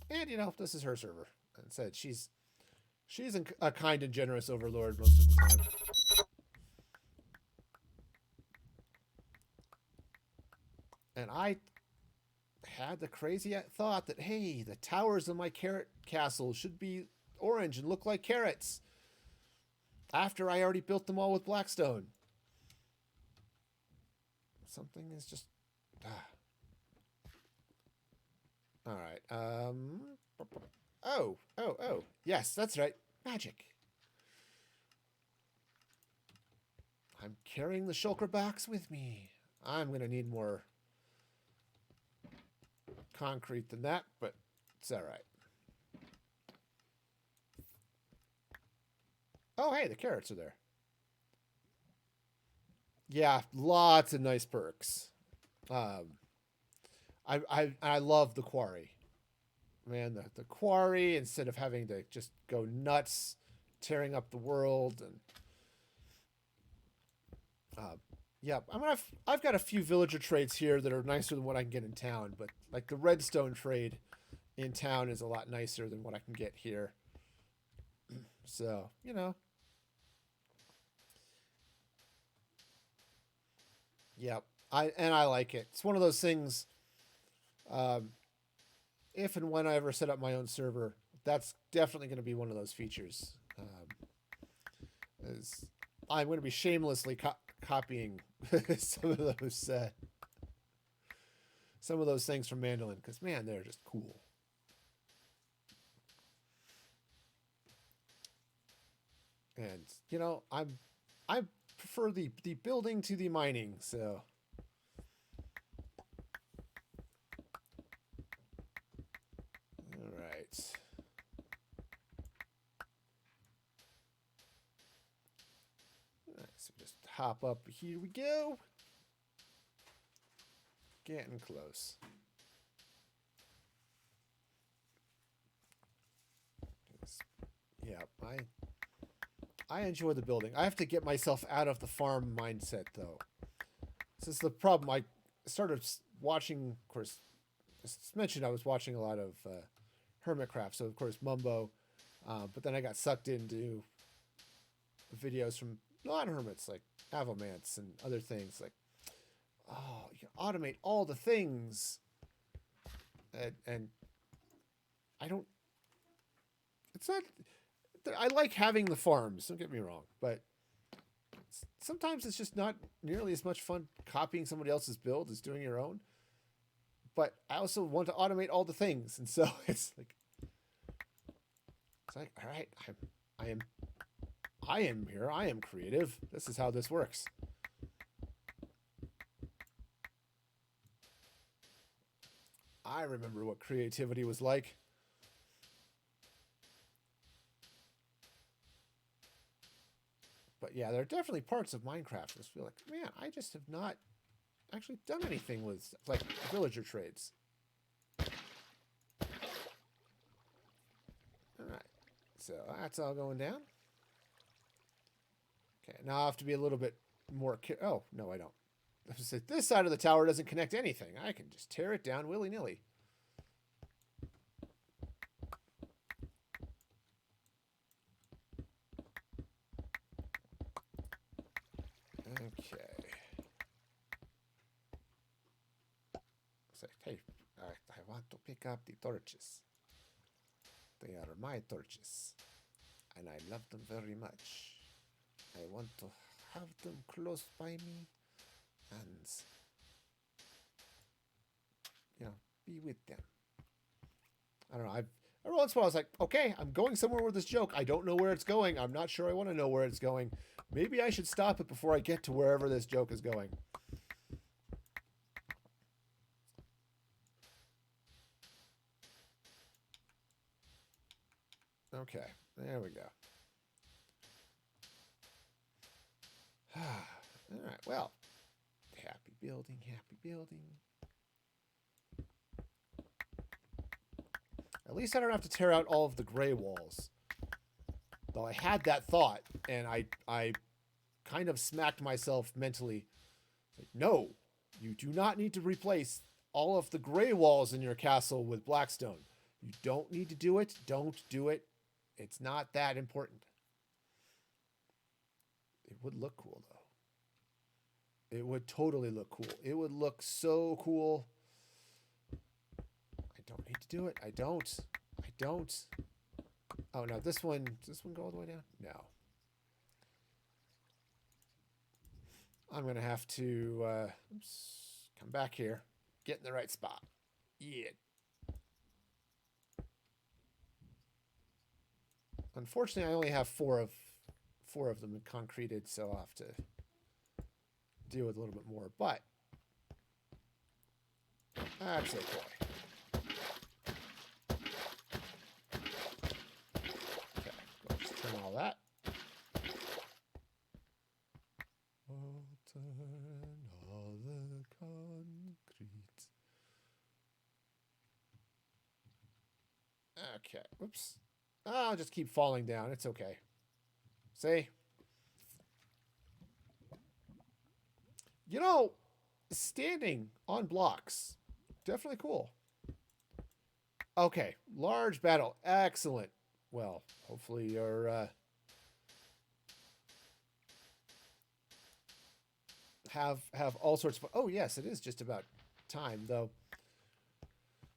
And you know, this is her server. And said she's a kind and generous overlord most of the time. And I had the crazy thought that, hey, the towers of my carrot castle should be orange and look like carrots. After I already built them all with blackstone. Something is just... All right. Oh. Yes, that's right. Magic. I'm carrying the shulker box with me. I'm going to need more concrete than that, but it's all right. Oh, hey, the carrots are there. Yeah, lots of nice perks. I love the quarry. Man, the quarry, instead of having to just go nuts, tearing up the world, and yeah, I mean, I've got a few villager trades here that are nicer than what I can get in town, but like the redstone trade in town is a lot nicer than what I can get here. So, you know. Yep. I like it. It's one of those things, if and when I ever set up my own server, that's definitely going to be one of those features. I'm going to be shamelessly copying some of those things from Mandolin, because man, they're just cool. And you know, I prefer the building to the mining, so all right. So just hop up. Here we go. Getting close. Yeah, I enjoy the building. I have to get myself out of the farm mindset, though. This is the problem. I started watching, of course, as mentioned, I was watching a lot of Hermitcraft, so of course Mumbo, but then I got sucked into videos from non-hermits like Avomance and other things like, oh, you can automate all the things, and I don't. It's not. I like having the farms. Don't get me wrong, but sometimes it's just not nearly as much fun copying somebody else's build as doing your own. but I also want to automate all the things. And so it's like, all right, I am here. I am creative. This is how this works. I remember what creativity was like. But yeah, there are definitely parts of Minecraft that feel like, man, I just have not actually done anything with like villager trades. All right, so that's all going down. Okay, now I have to be a little bit more. Oh no, I don't. This side of the tower doesn't connect anything. I can just tear it down willy-nilly. Okay. Say, hey, I want to pick up the torches. They are my torches, and I love them very much. I want to have them close by me, and be with them. I don't know. Every once in a while I was like, okay, I'm going somewhere with this joke. I don't know where it's going. I'm not sure I want to know where it's going. Maybe I should stop it before I get to wherever this joke is going. Okay, there we go. All right, well, happy building, happy building. At least I don't have to tear out all of the gray walls. Though I had that thought, and I kind of smacked myself mentally. Like, no, you do not need to replace all of the gray walls in your castle with blackstone. You don't need to do it. Don't do it. It's not that important. It would look cool, though. It would totally look cool. It would look so cool. I don't need to do it. I don't. Oh, no, this one, does this one go all the way down? No. I'm going to have to come back here. Get in the right spot. Yeah. Unfortunately, I only have four of them concreted, so I'll have to deal with a little bit more. But that's okay. Okay, let's turn all that. I'll turn all the concrete. Okay, whoops. I'll just keep falling down. It's okay. See? You know, standing on blocks, definitely cool. Okay, large battle. Excellent. Well, hopefully you're have all sorts of... Oh, yes, it is just about time, though.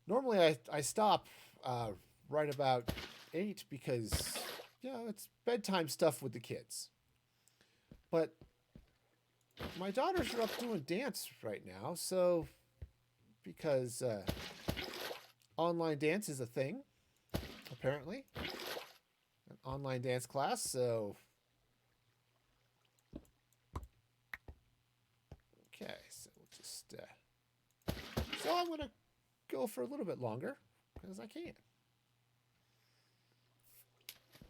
Normally I stop right about 8 because, it's bedtime stuff with the kids. But my daughters are up doing dance right now, so because online dance is a thing, apparently. An online dance class, so... Okay, so we'll just... So I'm going to go for a little bit longer, because I can.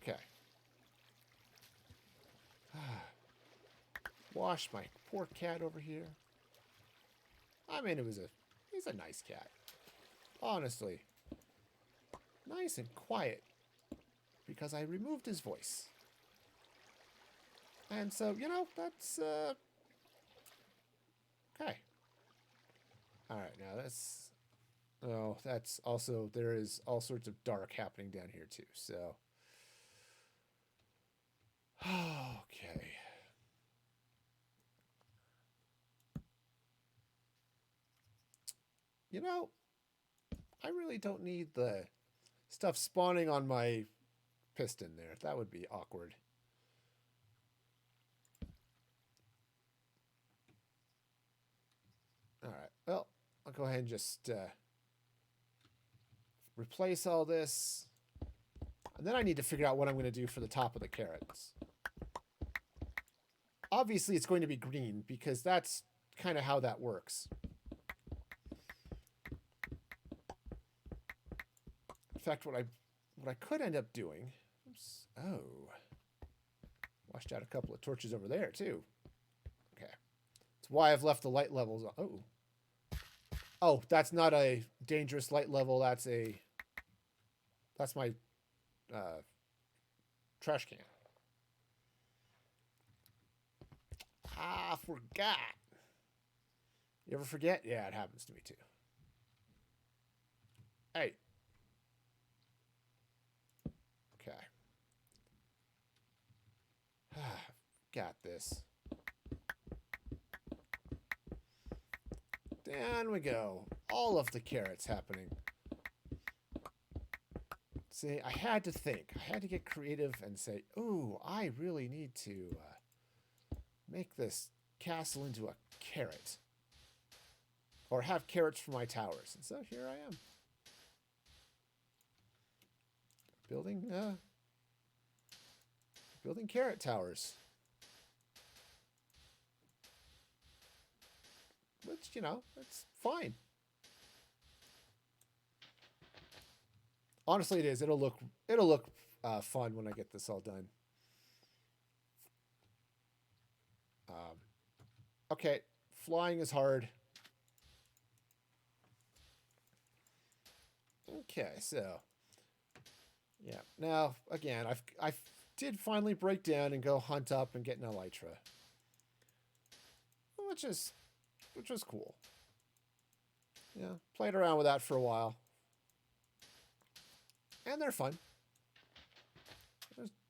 Okay. Wash my poor cat over here. I mean, he's a nice cat. Honestly. Nice and quiet. Because I removed his voice. And so, that's, okay. Alright, now that's... Oh, that's also... There is all sorts of dark happening down here, too, so... Okay. I really don't need the stuff spawning on my piston there. That would be awkward. All right. Well, I'll go ahead and just replace all this. And then I need to figure out what I'm going to do for the top of the carrots. Obviously, it's going to be green because that's kind of how that works. In fact, what I could end up doing... Oops, oh. Washed out a couple of torches over there, too. Okay. That's why I've left the light levels on. Oh. Oh, that's not a dangerous light level. That's my trash can. Ah, forgot. You ever forget? Yeah, it happens to me too. Hey. Okay. Got this. Down we go. All of the carrots happening. See, I had to think. I had to get creative and say, ooh, I really need to make this castle into a carrot. Or have carrots for my towers. And so here I am. Building carrot towers. Which, you know, it's fine. Honestly, it is. It'll look fun when I get this all done. Okay, flying is hard. Okay, so yeah. Now again, I did finally break down and go hunt up and get an elytra, which was cool. Yeah, played around with that for a while. And they're fun.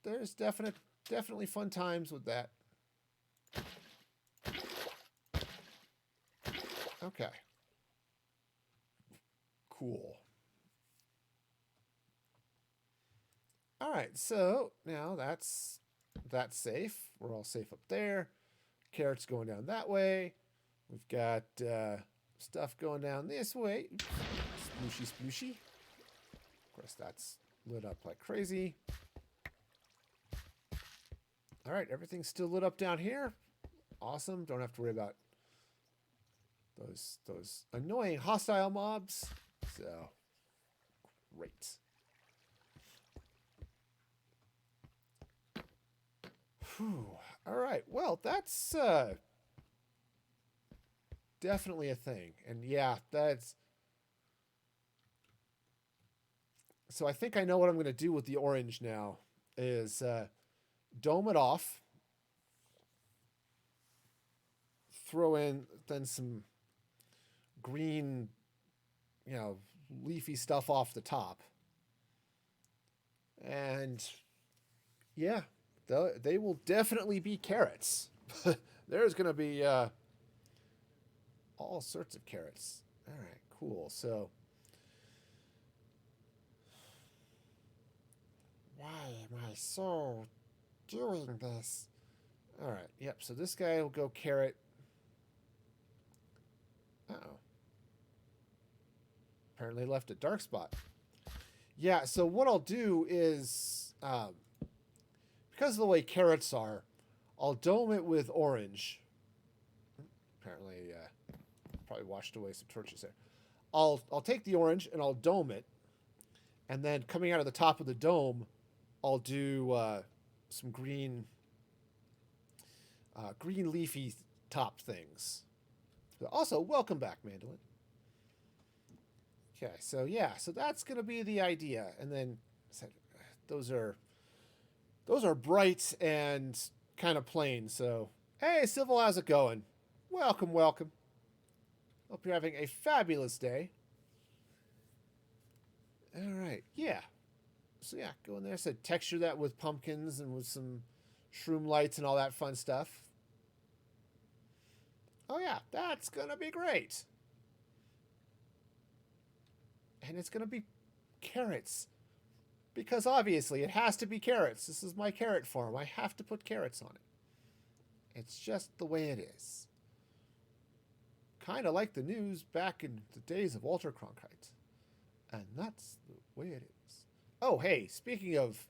There's definitely fun times with that. Okay. Cool. All right, so now that's safe. We're all safe up there. Carrots going down that way. We've got stuff going down this way. Splooshy, splooshy. Of course, that's lit up like crazy. All right, everything's still lit up down here. Awesome. Don't have to worry about those annoying hostile mobs. So, great. Whew. All right. Well, that's definitely a thing. And yeah, that's... So I think I know what I'm going to do with the orange now is dome it off. Throw in then some green, you know, leafy stuff off the top. And yeah, they will definitely be carrots. There's going to be all sorts of carrots. All right, cool. So why am I so doing this? All right, yep. So this guy will go carrot. Uh-oh. Apparently left a dark spot. Yeah, so what I'll do is, because of the way carrots are, I'll dome it with orange. Apparently, probably washed away some torches there. I'll take the orange and I'll dome it. And then coming out of the top of the dome, I'll do some green leafy top things. Also, welcome back, Mandolin. Okay, so yeah, so that's gonna be the idea, and then those are bright and kind of plain. So hey, Civil, how's it going? Welcome, welcome. Hope you're having a fabulous day. All right, yeah. So yeah, go in there. So texture that with pumpkins and with some shroom lights and all that fun stuff. Oh yeah, that's gonna be great. And it's gonna be carrots. Because obviously it has to be carrots. This is my carrot farm. I have to put carrots on it. It's just the way it is. kind of like the news back in the days of Walter Cronkite. And that's the way it is. Oh, hey, speaking of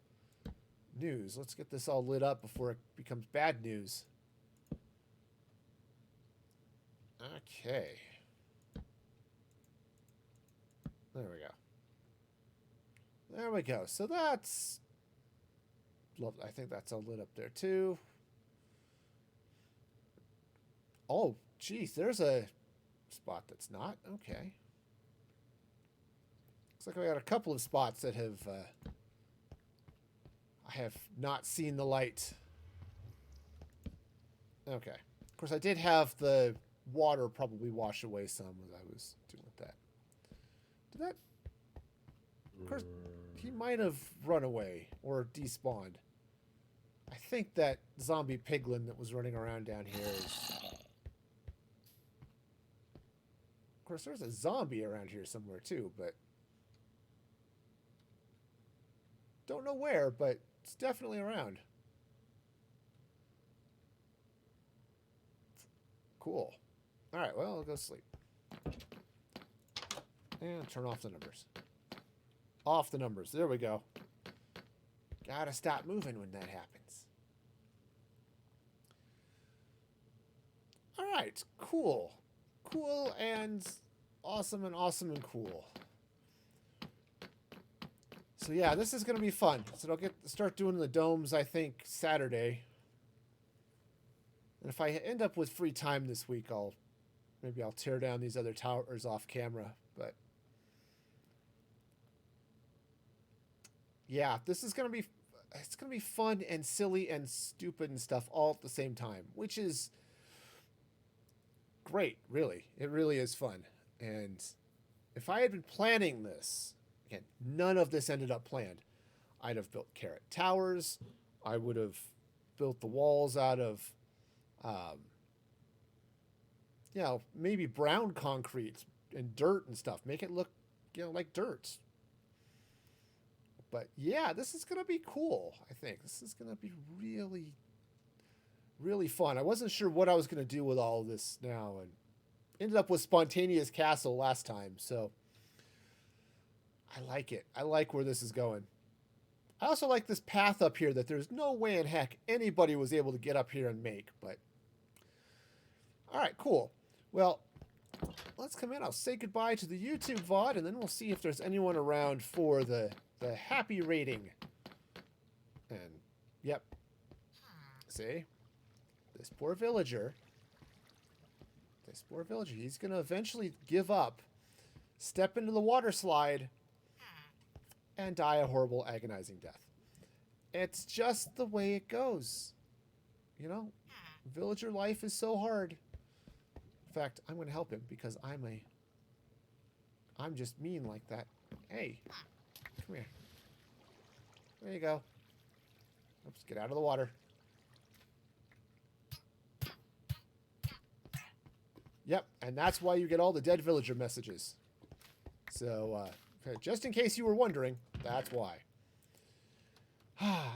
news, let's get this all lit up before it becomes bad news. Okay. There we go. There we go. So that's... I think that's all lit up there too. Oh, geez, there's a spot that's not. Okay. Looks like I got a couple of spots that have... I have not seen the light. Okay. Of course, I did have the water probably wash away some as I was doing that. Did that... Of course, he might have run away or despawned. I think that zombie piglin that was running around down here is... Of course, there's a zombie around here somewhere too, but... Don't know where, but it's definitely around. Cool. Alright, well, I'll go sleep. And turn off the numbers. Off the numbers. There we go. Gotta stop moving when that happens. Alright, cool. Cool and awesome and awesome and cool. So yeah, this is going to be fun. So I'll start doing the domes, I think, Saturday. And if I end up with free time this week, maybe I'll tear down these other towers off camera. But yeah, it's going to be fun and silly and stupid and stuff all at the same time, which is great, really. It really is fun. And if I had been planning this, again, none of this ended up planned. I'd have built carrot towers. I would have built the walls out of, maybe brown concrete and dirt and stuff. Make it look, like dirt. But yeah, this is going to be cool, I think. This is going to be really, really fun. I wasn't sure what I was going to do with all of this now, and ended up with Spontaneous Castle last time, so I like it. I like where this is going. I also like this path up here that there's no way in heck anybody was able to get up here and make, but all right, cool. Well, let's come in. I'll say goodbye to the YouTube VOD, and then we'll see if there's anyone around for the happy rating. And, yep. See? This poor villager, he's going to eventually give up, step into the water slide, and die a horrible, agonizing death. It's just the way it goes. Villager life is so hard. In fact, I'm going to help him because I'm just mean like that. Hey, come here. There you go. Oops, get out of the water. Yep, and that's why you get all the dead villager messages. So, just in case you were wondering, that's why.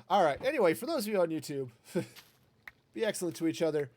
All right. Anyway, for those of you on YouTube, be excellent to each other.